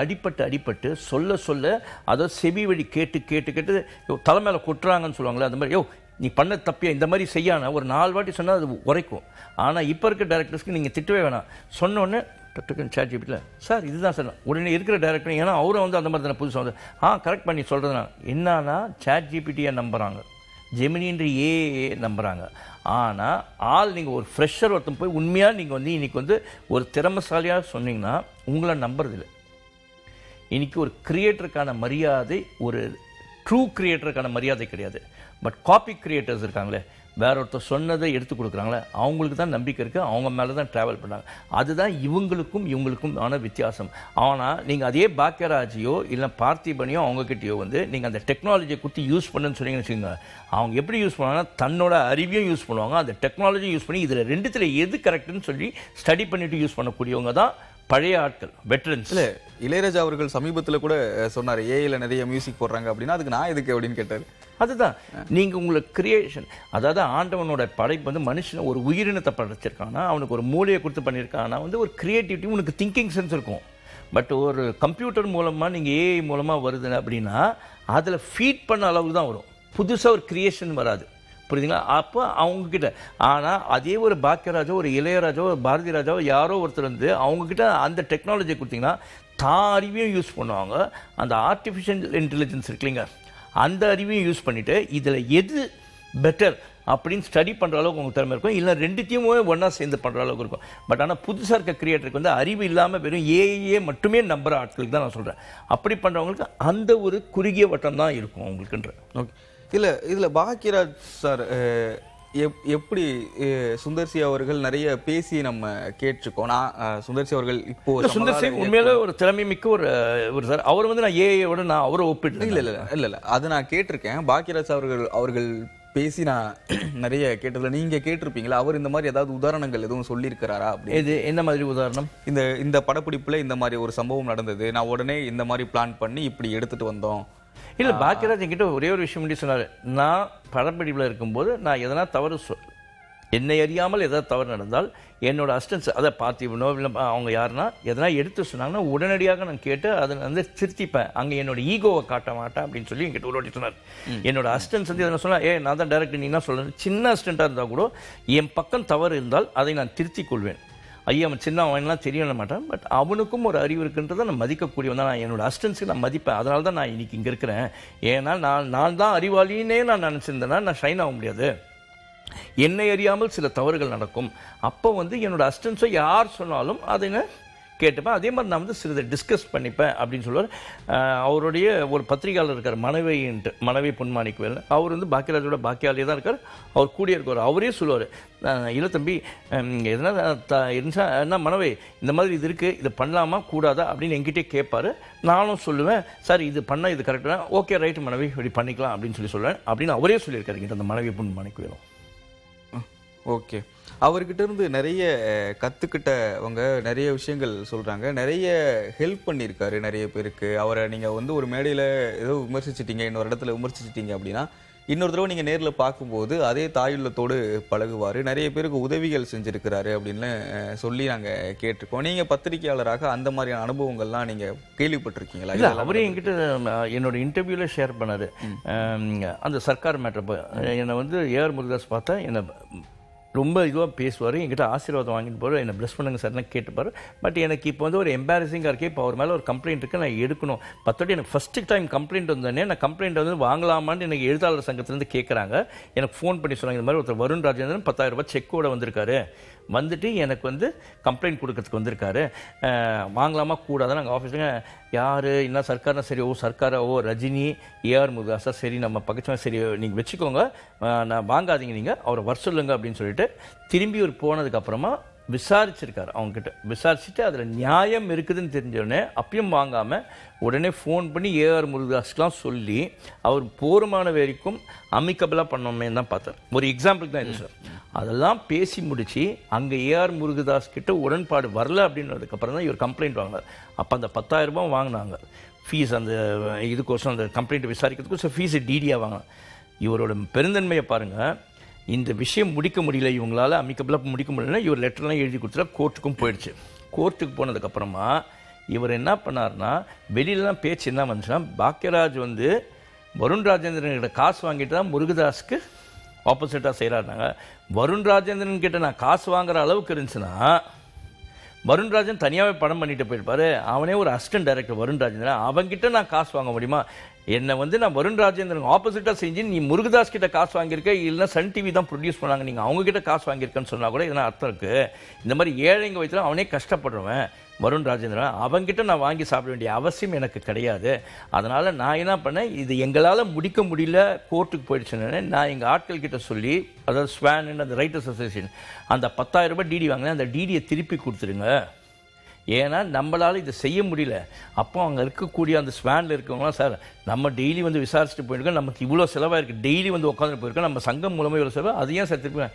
அடிப்பட்டு சொல்ல அதை செவி வழி கேட்டு தலை மேலே கொட்டுறாங்கன்னு சொல்லுவாங்களே, அந்த மாதிரி நீ பண்ண தப்பியா இந்த மாதிரி செய்யானா ஒரு 4 வாட்டி சொன்னால் அது உரைக்கும். ஆனால் இப்போ இருக்க டேரக்டர்ஸ்க்கு நீங்கள் திட்டவே வேணாம், சொன்னோன்னே டக்குன்னு சாட் ஜிபிடியில் சார் இதுதான் சார் உடனே இருக்கிற டேரக்டர். ஏன்னா அவரை வந்து அந்த மாதிரி தானே புதுசாக வந்து கரெக்ட் பண்ணி சொல்கிறதுனா என்னன்னா சாட் ஜிபிடியை நம்புகிறாங்க, ஜெமினின்ற ஏஏ நம்புகிறாங்க. ஆனால் ஆள் நீங்கள் ஒரு ஃப்ரெஷர் ஒருத்தன் போய் உண்மையாக நீங்கள் வந்து இன்றைக்கி வந்து ஒரு திறமைசாலியாக சொன்னீங்கன்னா உங்களை நம்புறதில்லை. இன்றைக்கி ஒரு கிரியேட்டருக்கான மரியாதை, ஒரு ட்ரூ கிரியேட்டருக்கான மரியாதை கிடையாது. பட் காப்பி கிரியேட்டர்ஸ் இருக்காங்களே, வேற ஒருத்தர் சொன்னதை எடுத்து கொடுக்குறாங்களே, அவங்களுக்கு தான் நம்பிக்கை இருக்குது, அவங்க மேலே தான் ட்ராவல் பண்ணாங்க. அதுதான் இவங்களுக்கும் ஆன வித்தியாசம். ஆனால் நீங்கள் அதே பாக்யராஜையோ இல்லை பார்த்திபனையோ அவங்கக்கிட்டேயோ வந்து நீங்கள் அந்த டெக்னாலஜியை கொடுத்து யூஸ் பண்ணுன்னு சொன்னீங்கன்னு வச்சுக்கோங்க, அவங்க எப்படி யூஸ் பண்ணுவாங்கன்னா தன்னோட அறிவையும் யூஸ் பண்ணுவாங்க, அந்த டெக்னாலஜியும் யூஸ் பண்ணி இதில் ரெண்டுத்தில் எது கரெக்டுன்னு சொல்லி ஸ்டடி பண்ணிவிட்டு யூஸ் பண்ணக்கூடியவங்க தான் பழைய ஆட்கள், வெட்டரன்ஸ். இல்லை, இளையராஜா அவர்கள் சமீபத்தில் கூட சொன்னார் ஏஐல நிறைய மியூசிக் போடுறாங்க அப்படின்னா அதுக்கு நான் எதுக்கு அப்படின்னு கேட்டார். அதுதான் நீங்கள் உங்களுக்கு கிரியேஷன், அதாவது ஆண்டவனோட படைப்பு வந்து மனுஷனை ஒரு உயிரினத்தை படைச்சிருக்கானா, அவனுக்கு ஒரு மூளையை கொடுத்து பண்ணியிருக்கானா, வந்து ஒரு கிரியேட்டிவிட்டி, உனக்கு திங்கிங் சென்ஸ் இருக்கும். பட் ஒரு கம்ப்யூட்டர் மூலமாக நீங்கள் ஏஐ மூலமாக வருது அப்படின்னா அதில் ஃபீட் பண்ண அளவுக்கு தான் வரும், புதுசாக ஒரு கிரியேஷன் வராது, புரியுதுங்களா? அப்போ அவங்கக்கிட்ட. ஆனால் அதே ஒரு பாக்யராஜோ ஒரு இளையராஜோ ஒரு பாரதி ராஜாவோ யாரோ ஒருத்தர் வந்து அவங்கக்கிட்ட அந்த டெக்னாலஜியை கொடுத்தீங்கன்னா தான் அறிவையும் யூஸ் பண்ணுவாங்க, அந்த ஆர்டிஃபிஷியல் இன்டெலிஜென்ஸ் இருக்குல்லைங்க அந்த அறிவையும் யூஸ் பண்ணிவிட்டு இதில் எது பெட்டர் அப்படின்னு ஸ்டடி பண்ணுற அளவுக்கு உங்களுக்கு திறமை இருக்கும், இல்லை ரெண்டுத்தையும் ஒன்றா சேர்ந்து பண்ணுற அளவுக்கு இருக்கும். பட் ஆனால் புதுசாக இருக்க கிரியேட்டருக்கு வந்து அறிவு இல்லாமல் வெறும் ஏஐயே மட்டுமே நம்புகிற ஆட்களுக்கு தான் நான் சொல்கிறேன். அப்படி பண்ணுறவங்களுக்கு அந்த ஒரு குறுகிய வட்டம் தான் இருக்கும் அவங்களுக்குன்ற. ஓகே. இதில் பாக்கியராஜ் சார் எப்படி சுந்தர்சி அவர்கள் நிறைய பேசி நம்ம கேட்டிருக்கோம். நான் சுந்தர்சி அவர்கள் இப்போ சுந்தர்சி உண்மையில ஒரு திறமை மிக்க ஒரு சார். அவர் வந்து நான் ஏஐயோட நான் அவரை ஒப்பிட்டு இல்லை அது நான் கேட்டிருக்கேன். பாக்கியராஜ் அவர்கள் பேசி நான் நிறைய கேட்டதில்ல. நீங்க கேட்டிருப்பீங்களா? அவர் இந்த மாதிரி ஏதாவது உதாரணங்கள் எதுவும் சொல்லியிருக்கிறாரா? அப்படி இது என்ன மாதிரி உதாரணம்? இந்த படப்பிடிப்புல இந்த மாதிரி ஒரு சம்பவம் நடந்தது, நான் உடனே இந்த மாதிரி பிளான் பண்ணி இப்படி எடுத்துட்டு வந்தோம். இல்லை, பாக்கியராஜ் என்கிட்ட ஒரே ஒரு விஷயம் முன்னாடி சொன்னார். நான் படப்பிடிப்பில் இருக்கும்போது நான் எதனா தவறு என்னை அறியாமல் ஏதாவது தவறு நடந்தால் என்னோட அசிஸ்டன்ஸ் அதை பார்த்திவனோ இல்லை அவங்க யாருன்னா எதனா எடுத்து சொன்னாங்கன்னா உடனடியாக நான் கேட்டு அதை வந்து திருத்திப்பேன். அங்கே என்னோட ஈகோவை காட்ட மாட்டேன் அப்படின்னு சொல்லி என்கிட்ட ஒரு வாட்டி சொன்னார். என்னோட அசிஸ்டன்ஸ் வந்து எதனா சொன்னால் நான் தான் டைரக்டர், நீ என்ன சொல்கிறேன், சின்ன அசிஸ்டண்ட்டாக இருந்தால் கூட என் பக்கம் தவறு இருந்தால் அதை நான் திருத்திக் கொள்வேன். ஐயா அவன் சின்ன அவன்லாம் தெரியல மாட்டான், பட் அவனுக்கும் ஒரு அறிவு இருக்குன்றதை நான் மதிக்கக்கூடியவன் தான். நான் என்னோட அசிஸ்டன்ஸுக்கு நான் மதிப்பேன். அதனால தான் நான் இன்றைக்கி இங்கே இருக்கிறேன். ஏன்னா நான் தான் அறிவாளின்னே நான் நினச்சிருந்தேன்னா நான் ஷைன் ஆக முடியாது. என்னை அறியாமல் சில தவறுகள் நடக்கும். அப்போ வந்து என்னோட அசிஸ்டன்ஸை யார் சொன்னாலும் அதை நான் கேட்டுப்பேன். அதே மாதிரி நான் வந்து சிலதை டிஸ்கஸ் பண்ணிப்பேன் அப்படின்னு சொல்லுவார். அவருடைய ஒரு பத்திரிகையாளர் இருக்கார், மனைவி பொன்மாணிக்குவேல். அவர் வந்து பாக்கியராஜோட பாக்கியாலே தான் இருக்கார், அவர் கூடிய இருக்கார். அவரே சொல்லுவார், இல்லை தம்பி எதனா என்ன மனைவி இந்த மாதிரி இது இருக்குது, இது பண்ணலாமா கூடாதா அப்படின்னு என்கிட்டே கேட்பார். நானும் சொல்லுவேன், சார் இது பண்ணால் இது கரெக்டாக, ஓகே ரைட்டு மனைவி இப்படி பண்ணிக்கலாம் அப்படின்னு சொல்லுவேன் அப்படின்னு அவரே சொல்லியிருக்காரு அந்த மனைவி பொன்மாணிக்குவேலும். ஓகே. அவர்கிட்ட இருந்து நிறைய கற்றுக்கிட்டவங்க நிறைய விஷயங்கள் சொல்கிறாங்க, நிறைய ஹெல்ப் பண்ணியிருக்காரு நிறைய பேருக்கு. அவரை நீங்கள் வந்து ஒரு மேடையில் ஏதோ விமர்சிச்சிட்டீங்க, இன்னொரு இடத்துல விமர்சிச்சிட்டீங்க அப்படின்னா இன்னொரு தடவை நீங்கள் நேரில் பார்க்கும்போது அதே தாயுள்ளத்தோடு பழகுவார், நிறைய பேருக்கு உதவிகள் செஞ்சுருக்கிறாரு அப்படின்னு சொல்லி நாங்கள் கேட்டிருக்கோம். நீங்கள் பத்திரிகையாளராக அந்த மாதிரியான அனுபவங்கள்லாம் நீங்கள் கேள்விப்பட்டிருக்கீங்களா? இல்லை, அவரே என்கிட்ட என்னோட இன்டர்வியூவில் ஷேர் பண்ணார். அந்த சர்க்கார் மேட்டர் என்னை வந்து ஏஆர் முருகதாஸ் பார்த்தா என்னை ரொம்ப இதுவாக பேசுவார், என்கிட்ட ஆசீர்வாதம் வாங்கிட்டு போவார், என்னை ப்ளஸ் பண்ணுங்க சார்னா கேட்டுப்பார். பட் எனக்கு இப்போ வந்து ஒரு எம்பாரசிங்காக இருக்கே, இப்போ அவர் மேலே ஒரு கம்ப்ளைண்ட் இருக்குது, நான் எடுக்கணும். பத்தோடு எனக்கு ஃபஸ்ட்டு டைம் கம்ப்ளைண்ட் வந்தோடனே நான் கம்ப்ளைண்ட் வந்து வாங்கலாமான்னு எனக்கு எழுத்தாளர் சங்கத்துலேருந்து கேட்குறாங்க. எனக்கு ஃபோன் பண்ணி சொன்னாங்க, இந்த மாதிரி ஒருத்தர் வருண் ராஜேந்திரன் 10,000 ரூபாய் செக்கோட வந்திருக்காரு, வந்துட்டு எனக்கு வந்து கம்ப்ளைண்ட் கொடுக்கறதுக்கு வந்திருக்காரு, வாங்கலாமா கூடாதான். நாங்கள் ஆஃபீஸுங்க யார் என்ன சர்க்கார்னா சரி, சர்க்காரா, ரஜினி, ஏஆர் முருகாசா, சரி நம்ம பக்கத்தில் சரி நீங்கள் வச்சுக்கோங்க, நான் வாங்காதீங்க, நீங்கள் அவரை வர சொல்லுங்க அப்படின்னு சொல்லிட்டு திரும்பி ஒரு போனதுக்கப்புறமா விசாரிச்சிருக்காரு. அவங்ககிட்ட விசாரிச்சுட்டு அதில் நியாயம் இருக்குதுன்னு தெரிஞ்சோடனே அப்பயும் வாங்காமல் உடனே ஃபோன் பண்ணி ஏஆர் முருகதாஸ்க்கெலாம் சொல்லி அவர் போருமான வரைக்கும் அமிக்கபிளாக பண்ணோமே தான் பார்த்தார். ஒரு எக்ஸாம்பிளுக்கு தான் இது சார். அதெல்லாம் பேசி முடித்து அங்கே ஏஆர் முருகதாஸ் கிட்ட உடன்பாடு வரல அப்படின்றதுக்கப்புறம் தான் இவர் கம்ப்ளைண்ட் வாங்கினார். அப்போ அந்த 10,000 ரூபாய் வாங்கினாங்க ஃபீஸ், அந்த இதுக்கோசம் அந்த கம்ப்ளைண்ட் விசாரிக்கிறதுக்கோசம் ஃபீஸு டிடியாக வாங்கினாங்க. இவரோட பெருந்தன்மையை பாருங்கள். இந்த விஷயம் முடிக்க முடியல, இவங்களால் அமிக்கபிளாக முடிக்க முடியலன்னா இவர் லெட்டர்லாம் எழுதி கொடுத்துட்டா கோர்ட்டுக்கும் போயிடுச்சு. கோர்ட்டுக்கு போனதுக்கப்புறமா இவர் என்ன பண்ணார்னா, வெளியிலலாம் பேச்சு என்ன வந்துச்சுன்னா, பாக்கியராஜ் வந்து வருண் ராஜேந்திரன்கிட்ட காசு வாங்கிட்டு தான் முருகதாஸுக்கு ஆப்போசிட்டாக செய்கிறாருனாங்க. வருண் ராஜேந்திரன் கிட்ட நான் காசு வாங்குற அளவுக்கு இருந்துச்சுன்னா வருண் ராஜன் தனியாகவே படம் பண்ணிட்டு போயிருப்பாரு. அவனே ஒரு அசிஸ்டன்ட் டைரக்டர் வருண் ராஜேந்திரன், அவன்கிட்ட நான் காசு வாங்க முடியுமா? என்னை வந்து நான் வருண் ராஜேந்திரன் ஆப்போசிட்டாக செஞ்சு நீ முருகதாஸ் கிட்ட காசு வாங்கியிருக்க, இல்லைன்னா சன் டிவி தான் ப்ரொடியூஸ் பண்ணாங்க, நீங்கள் அவங்ககிட்ட காசு வாங்கியிருக்கேன்னு சொன்னால் கூட இதனால் அர்த்தம் இருக்குது. இந்த மாதிரி ஏழைங்க வச்சுலாம் அவனே கஷ்டப்படுறவன் வருண் ராஜேந்திரன், அவங்ககிட்ட நான் வாங்கி சாப்பிட வேண்டிய அவசியம் எனக்கு கிடையாது. அதனால் நான் என்ன பண்ணேன், இது எங்களால் முடிக்க முடியல, கோர்ட்டுக்கு போயிடுச்சுன்னு நான் எங்கள் ஆட்கள் கிட்ட சொல்லி, அதாவது ஸ்வான் அந்த ரைட்டர்ஸ் அசோசியேஷன் அந்த 10,000 ரூபாய் டிடி வாங்கினேன், அந்த டிடியை திருப்பி கொடுத்துருங்க, ஏன்னா நம்மளால் இதை செய்ய முடியல. அப்போ அங்கே இருக்கக்கூடிய அந்த ஸ்வானில் இருக்கவங்களாம், சார் நம்ம டெய்லி வந்து விசாரிச்சுட்டு போயிருக்கோம், நமக்கு இவ்வளோ செலவாக இருக்குது, டெய்லி வந்து உட்காந்துட்டு போயிருக்கோம், நம்ம சங்கம் மூலமாக இவ்வளோ செலவு, அது ஏன் சார் திருப்பி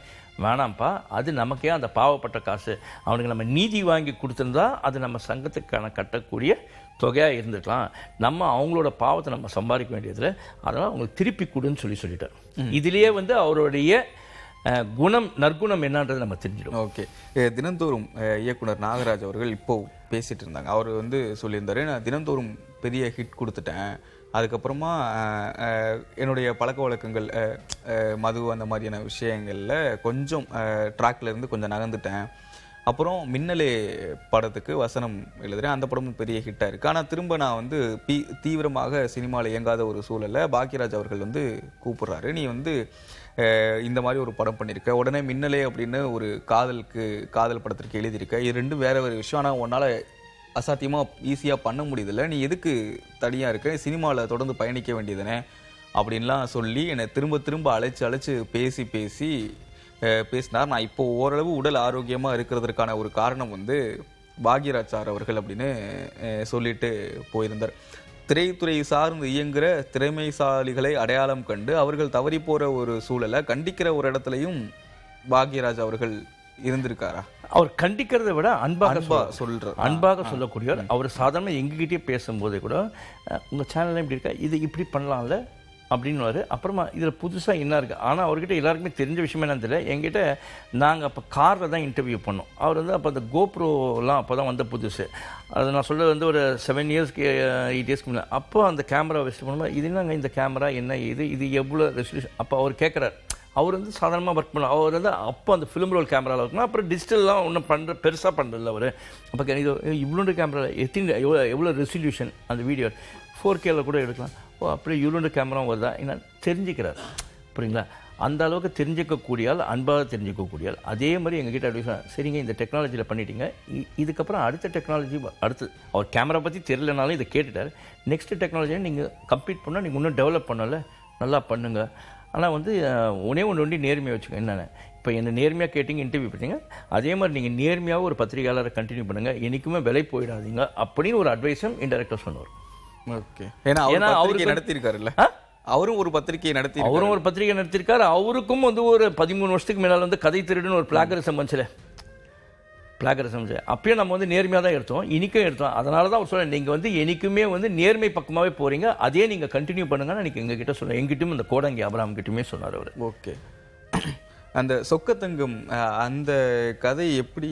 வேணாம்ப்பா, அது நமக்கே அந்த பாவப்பட்ட காசு, அவனுக்கு நம்ம நீதி வாங்கி கொடுத்துருந்தா அது நம்ம சங்கத்துக்கான கட்டக்கூடிய தொகையாக இருந்துக்கலாம், நம்ம அவங்களோட பாவத்தை நம்ம சம்பாதிக்க வேண்டியதில், அதனால் அவங்களுக்கு திருப்பி கொடுன்னு சொல்லிட்டார். இதுலேயே வந்து அவருடைய குணம் நற்குணம் என்னன்றது நம்ம தெரிஞ்சிடும். ஓகே. தினந்தோறும் இயக்குனர் நாகராஜ் அவர்கள் இப்போ பேசிட்டு இருந்தாங்க. அவர் வந்து சொல்லியிருந்தாரு, நான் தினந்தோறும் பெரிய ஹிட் கொடுத்துட்டேன், அதுக்கப்புறமா என்னுடைய பழக்க வழக்கங்கள் மது அந்த மாதிரியான விஷயங்களில் கொஞ்சம் ட்ராக்ல இருந்து கொஞ்சம் நகர்ந்துட்டேன், அப்புறம் மின்னலே படத்துக்கு வசனம் எழுதுறேன். அந்த படமும் பெரிய ஹிட்டாக இருக்குது. ஆனால் திரும்ப நான் வந்து தீவிரமாக சினிமாவில் இயங்காத ஒரு சூழலில் பாக்யராஜ் அவர்கள் வந்து கூப்பிடுறாரு. நீ வந்து இந்த மாதிரி ஒரு படம் பண்ணியிருக்க, உடனே மின்னலே அப்படின்னு ஒரு காதல் படத்திற்கு எழுதியிருக்க, இது ரெண்டும் வேற வேறு விஷயம். ஆனால் உன்னால் அசாத்தியமாக ஈஸியாக பண்ண முடியுதில்ல, நீ எதுக்கு தனியாக இருக்க, சினிமாவில் தொடர்ந்து பயணிக்க வேண்டியதுனே அப்படின்லாம் சொல்லி என்னை திரும்ப அழைச்சு பேசி பேசினார். நான் இப்போ ஓரளவு உடல் ஆரோக்கியமாக இருக்கிறதுக்கான ஒரு காரணம் வந்து பாக்யராஜ் சார் அவர்கள் அப்படின்னு சொல்லிட்டு போயிருந்தார். திரைத்துறை சார்ந்து இயங்குகிற திறமைசாலிகளை அடையாளம் கண்டு அவர்கள் தவறி போகிற ஒரு சூழலை கண்டிக்கிற ஒரு இடத்துலையும் பாக்யராஜ் அவர்கள் இருந்திருக்காரா? அவர் கண்டிக்கிறத விட அன்பாக சொல்லக்கூடியவர். அவர் சாதாரண எங்ககிட்டயே பேசும்போதே கூட உங்கள் சேனலில் இப்படி இருக்கா, இது இப்படி பண்ணலாம்ல அப்படின்னு. அப்புறமா இதில் புதுசாக என்ன இருக்குது. ஆனால் அவர்கிட்ட எல்லாருக்குமே தெரிஞ்ச விஷயமே என்னன்னு தெரியல. எங்கிட்ட நாங்கள் அப்போ காரில் தான் இன்டர்வியூ பண்ணோம். அவர் வந்து அப்போ அந்த கோப்ரோலாம் அப்போ தான் வந்த புதுசு. அது நான் சொல்ல வந்து ஒரு 7 இயர்ஸ்க்கு 8 இயர்ஸ்க்கு முன்னாடி. அப்போ அந்த கேமரா வச்சுட்டு போனோம். இது என்னங்க இந்த கேமரா என்ன, இது எவ்வளோ ரெசல்யூஷன். அப்போ அவர் கேட்குறாரு. அவர் வந்து சாதாரணமாக ஒர்க் பண்ண, அவர் வந்து அப்போ அந்த ஃபிலிம் ரோல் கேமராவில் இருக்கணும். அப்புறம் டிஜிட்டல்லாம் ஒன்றும் பெருசாக பண்ணுறதில்ல அவர். அப்போ இது இவ்வளோ கேமரா எவ்வளோ ரெசல்யூஷன், அந்த வீடியோ 4Kல கூட எடுக்கலாம். அப்படியே இவ்வளோ கேமராவும் வருதா என்ன தெரிஞ்சுக்கிறார். புரியுங்களா? அந்த அளவுக்கு தெரிஞ்சிக்கக்கூடியால், அன்பாக தெரிஞ்சிக்கக்கூடியால். அதே மாதிரி எங்ககிட்ட அட்வைஸ், சரிங்க இந்த டெக்னாலஜியில் பண்ணிட்டீங்க, இதுக்கப்புறம் அடுத்த டெக்னாலஜி அடுத்து. அவர் கேமரா பற்றி தெரியலனாலும் இதை கேட்டுட்டார். நெக்ஸ்ட் டெக்னாலஜியை நீங்கள் கம்ப்ளீட் பண்ணால் நீங்கள் இன்னும் டெவலப் பண்ணல, நல்லா பண்ணுங்கள். ஆனால் வந்து ஒன்று நேர்மையாக வச்சுக்கோங்க. என்னென்ன இப்போ என்ன நேர்மையாக கேட்டிங்க, இன்டர்வியூ பண்ணிங்க, அதே மாதிரி நீங்கள் நேர்மையாக ஒரு பத்திரிகையாளரை கண்டினியூ பண்ணுங்கள், என்றைக்குமே விலை போயிடாதீங்க அப்படின்னு ஒரு அட்வைஸும் இன்டெரக்டாக சொன்னார். ஓகே. ஏன்னா அவருக்கு நடத்தியிருக்காருல்ல, அவரும் ஒரு பத்திரிகை நடத்தியிருக்காரு. அவருக்கும் வந்து ஒரு 13 வருஷத்துக்கு மேலே வந்து கதை திருடுன்னு ஒரு பிளாகரிசம் வந்துச்சுல, அப்பயும் நம்ம வந்து நேர்மையாக தான் எடுத்தோம், இனிக்கும் எடுத்தோம். அதனால தான் அவர் சொல்ல, நீங்கள் வந்து என்றைக்குமே வந்து நேர்மை பக்கமாகவே போகிறீங்க, அதே நீங்கள் கண்டினியூ பண்ணுங்கன்னு அன்றைக்கி எங்ககிட்ட சொல்ல, எங்கிட்டும் இந்த கோடங்கி அபிராம் கிட்டுமே சொன்னார் அவர். ஓகே. அந்த சொக்கத்தங்கம் அந்த கதை எப்படி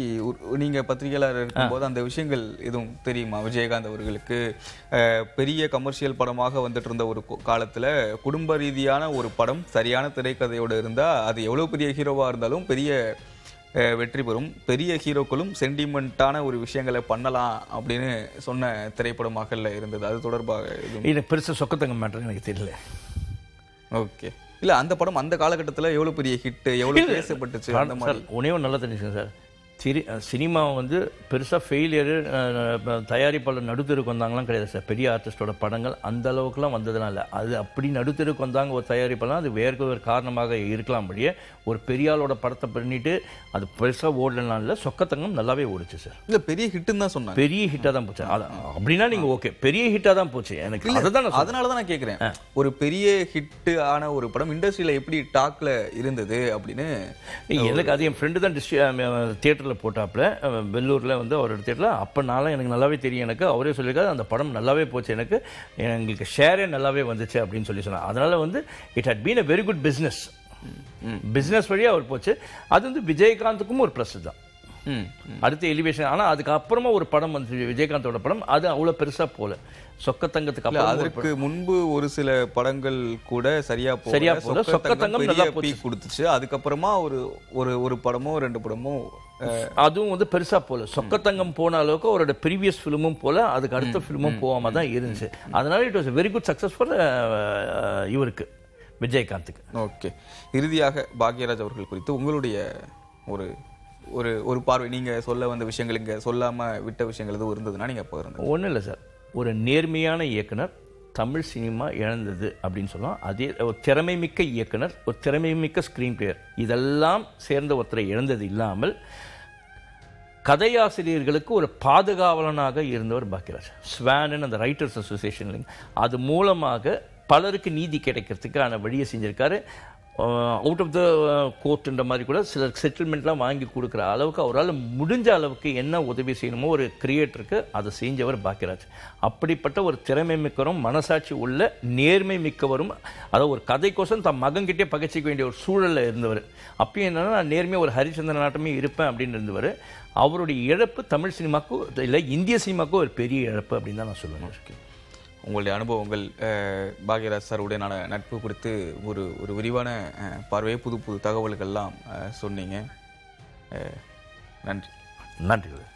நீங்கள் பத்திரிகையாளர் இருக்கும்போது அந்த விஷயங்கள் எதுவும் தெரியுமா? விஜயகாந்த் அவர்களுக்கு பெரிய கமர்ஷியல் படமாக வந்துட்டு இருந்த ஒரு காலத்தில் குடும்ப ரீதியான ஒரு படம் சரியான திரைக்கதையோடு இருந்தால் அது எவ்வளோ பெரிய ஹீரோவாக இருந்தாலும் பெரிய வெற்றி பெறும். பெரிய ஹீரோக்களும் சென்டிமெண்ட்டான ஒரு விஷயங்களை பண்ணலாம் அப்படின்னு சொன்ன திரைப்படமாக இருந்தது. அது தொடர்பாக எனக்கு பெருசாக சொக்கத்தங்கம் மேட்டர் எனக்கு தெரியல. ஓகே. இல்லை, அந்த படம் அந்த காலகட்டத்தில் எவ்வளோ பெரிய ஹிட், எவ்வளோ பேசப்பட்டுச்சு அந்த மாதிரி. ஒன்றே நல்லா தெரிஞ்சுங்க சார், சினிமா வந்து பெருசாக ஃபெயிலியரு, தயாரிப்பாளர் நடுத்தருக்கு வந்தாங்களாம் கிடையாது சார். பெரிய ஆர்டிஸ்டோட படங்கள் அந்த அளவுக்குலாம் வந்ததுனால, அது அப்படி நடுத்தருக்கு வந்தாங்க ஒரு தயாரிப்பெல்லாம், அது வேறு ஒரு காரணமாக இருக்கலாம்படியே ஒரு பெரியாளோட படத்தை பண்ணிட்டு அது பெருசாக ஓடலாம். இல்லை, சொக்கத்தங்கம் நல்லாவே ஓடிச்சு சார். இல்லை, பெரிய ஹிட்டுன்னு தான் சொன்னாங்க. பெரிய ஹிட்டாக தான் போச்சு. அப்படின்னா நீங்கள் ஓகே, பெரிய ஹிட்டாக தான் போச்சு. எனக்கு அதுதான், அதனால தான் நான் கேட்குறேன், ஒரு பெரிய ஹிட்டு ஆன ஒரு படம் இண்டஸ்ட்ரியில் எப்படி டாக்ல இருந்தது அப்படின்னு. எனக்கு அது என் ஃப்ரெண்டு தான் தியேட்டரில் போட்டாப்புல, வெள்ளூரில் வந்து அவரோட தியேட்டரில். அப்போனால எனக்கு நல்லாவே தெரியும். எனக்கு அவரே சொல்லியிருக்காரு, அந்த படம் நல்லாவே போச்சு, எங்களுக்கு ஷேரே நல்லாவே வந்துச்சு அப்படின்னு சொல்லி சொன்னார். அதனால் வந்து it had been a very good business வழியாக அவர் போச்சு. அது வந்து விஜயகாந்துக்கும் ஒரு ப்ளஸ் தான். அடுத்த எலிவேஷன். ஆனால் அதுக்கப்புறமா ஒரு படம் வந்து விஜயகாந்தோட படம், அது அவ்வளோ பெருசாக போகல. சொக்கத்தங்கத்துக்கு அப்புறம் அதற்கு முன்பு ஒரு சில படங்கள் கூட சரியா போல, சொக்கத்தங்கம் நல்லா பீக் கொடுத்துச்சு. அதுக்கப்புறமா ஒரு படமோ 2 படமோ அதுவும் வந்து பெருசா போல. சொக்கத்தங்கம் போன அளவுக்கு அவரோட ப்ரீவியஸ் ஃபிலிமும் போல, அதுக்கு அடுத்த ஃபிலிமும் போகாம தான் இருந்துச்சு. அதனால it was very good success for இவருக்கு, விஜயகாந்துக்கு. ஓகே. இறுதியாக பாக்யராஜ் அவர்கள் குறித்து உங்களுடைய ஒரு பார்வை, நீங்க சொல்ல வந்த விஷயங்கள், இங்க சொல்லாம விட்ட விஷயங்கள் எதுவும் இருந்ததுன்னா நீங்க பகிர்ந்து. ஒன்றும் இல்லை சார், ஒரு நேர்மையான இயக்குனர் தமிழ் சினிமா இழந்தது அப்படின்னு சொல்லலாம். அதே ஒரு திறமை மிக்க இயக்குனர், ஒரு திறமை மிக்க ஸ்க்ரீன் பிளேயர், இதெல்லாம் சேர்ந்த ஒருத்தரை இழந்தது இல்லாமல் கதையாசிரியர்களுக்கு ஒரு பாதுகாவலனாக இருந்தவர் பாக்யராஜ். ஸ்வான் அந்த ரைட்டர்ஸ் அசோசியேஷன், அது மூலமாக பலருக்கு நீதி கிடைக்கிறதுக்கான வழியை செஞ்சிருக்காரு. அவுட் ஆஃப் த கோர்ட்டுன்ற மாதிரி கூட சிலர் செட்டில்மெண்ட்லாம் வாங்கி கொடுக்குற அளவுக்கு அவரால் முடிஞ்ச அளவுக்கு என்ன உதவி செய்யணுமோ ஒரு கிரியேட்டருக்கு அதை செஞ்சவர் பாக்யராஜ். அப்படிப்பட்ட ஒரு திறமை மிக்கவரும் மனசாட்சி உள்ள நேர்மை மிக்கவரும், அதாவது ஒரு கதைக்கோசம் தன் மகன்கிட்டே பகைச்சிக்க வேண்டிய ஒரு சூழலில் இருந்தவர். அப்பயும் என்னென்னா நான் நேர்மையாக ஒரு ஹரிச்சந்திரன் நாட்டமே இருப்பேன் அப்படின்னு இருந்தவர். அவருடைய இழப்பு தமிழ் சினிமாக்கும் இல்லை இந்திய சினிமாவுக்கும் ஒரு பெரிய இழப்பு அப்படின்னு தான் நான் சொல்லுவேன். உங்களுடைய அனுபவங்கள், பாக்யராஜ் சாருடையனான நட்பு குறித்து ஒரு விரிவான பார்வையை, புது தகவல்கள்லாம் சொன்னீங்க. நன்றி. நன்றிகள்.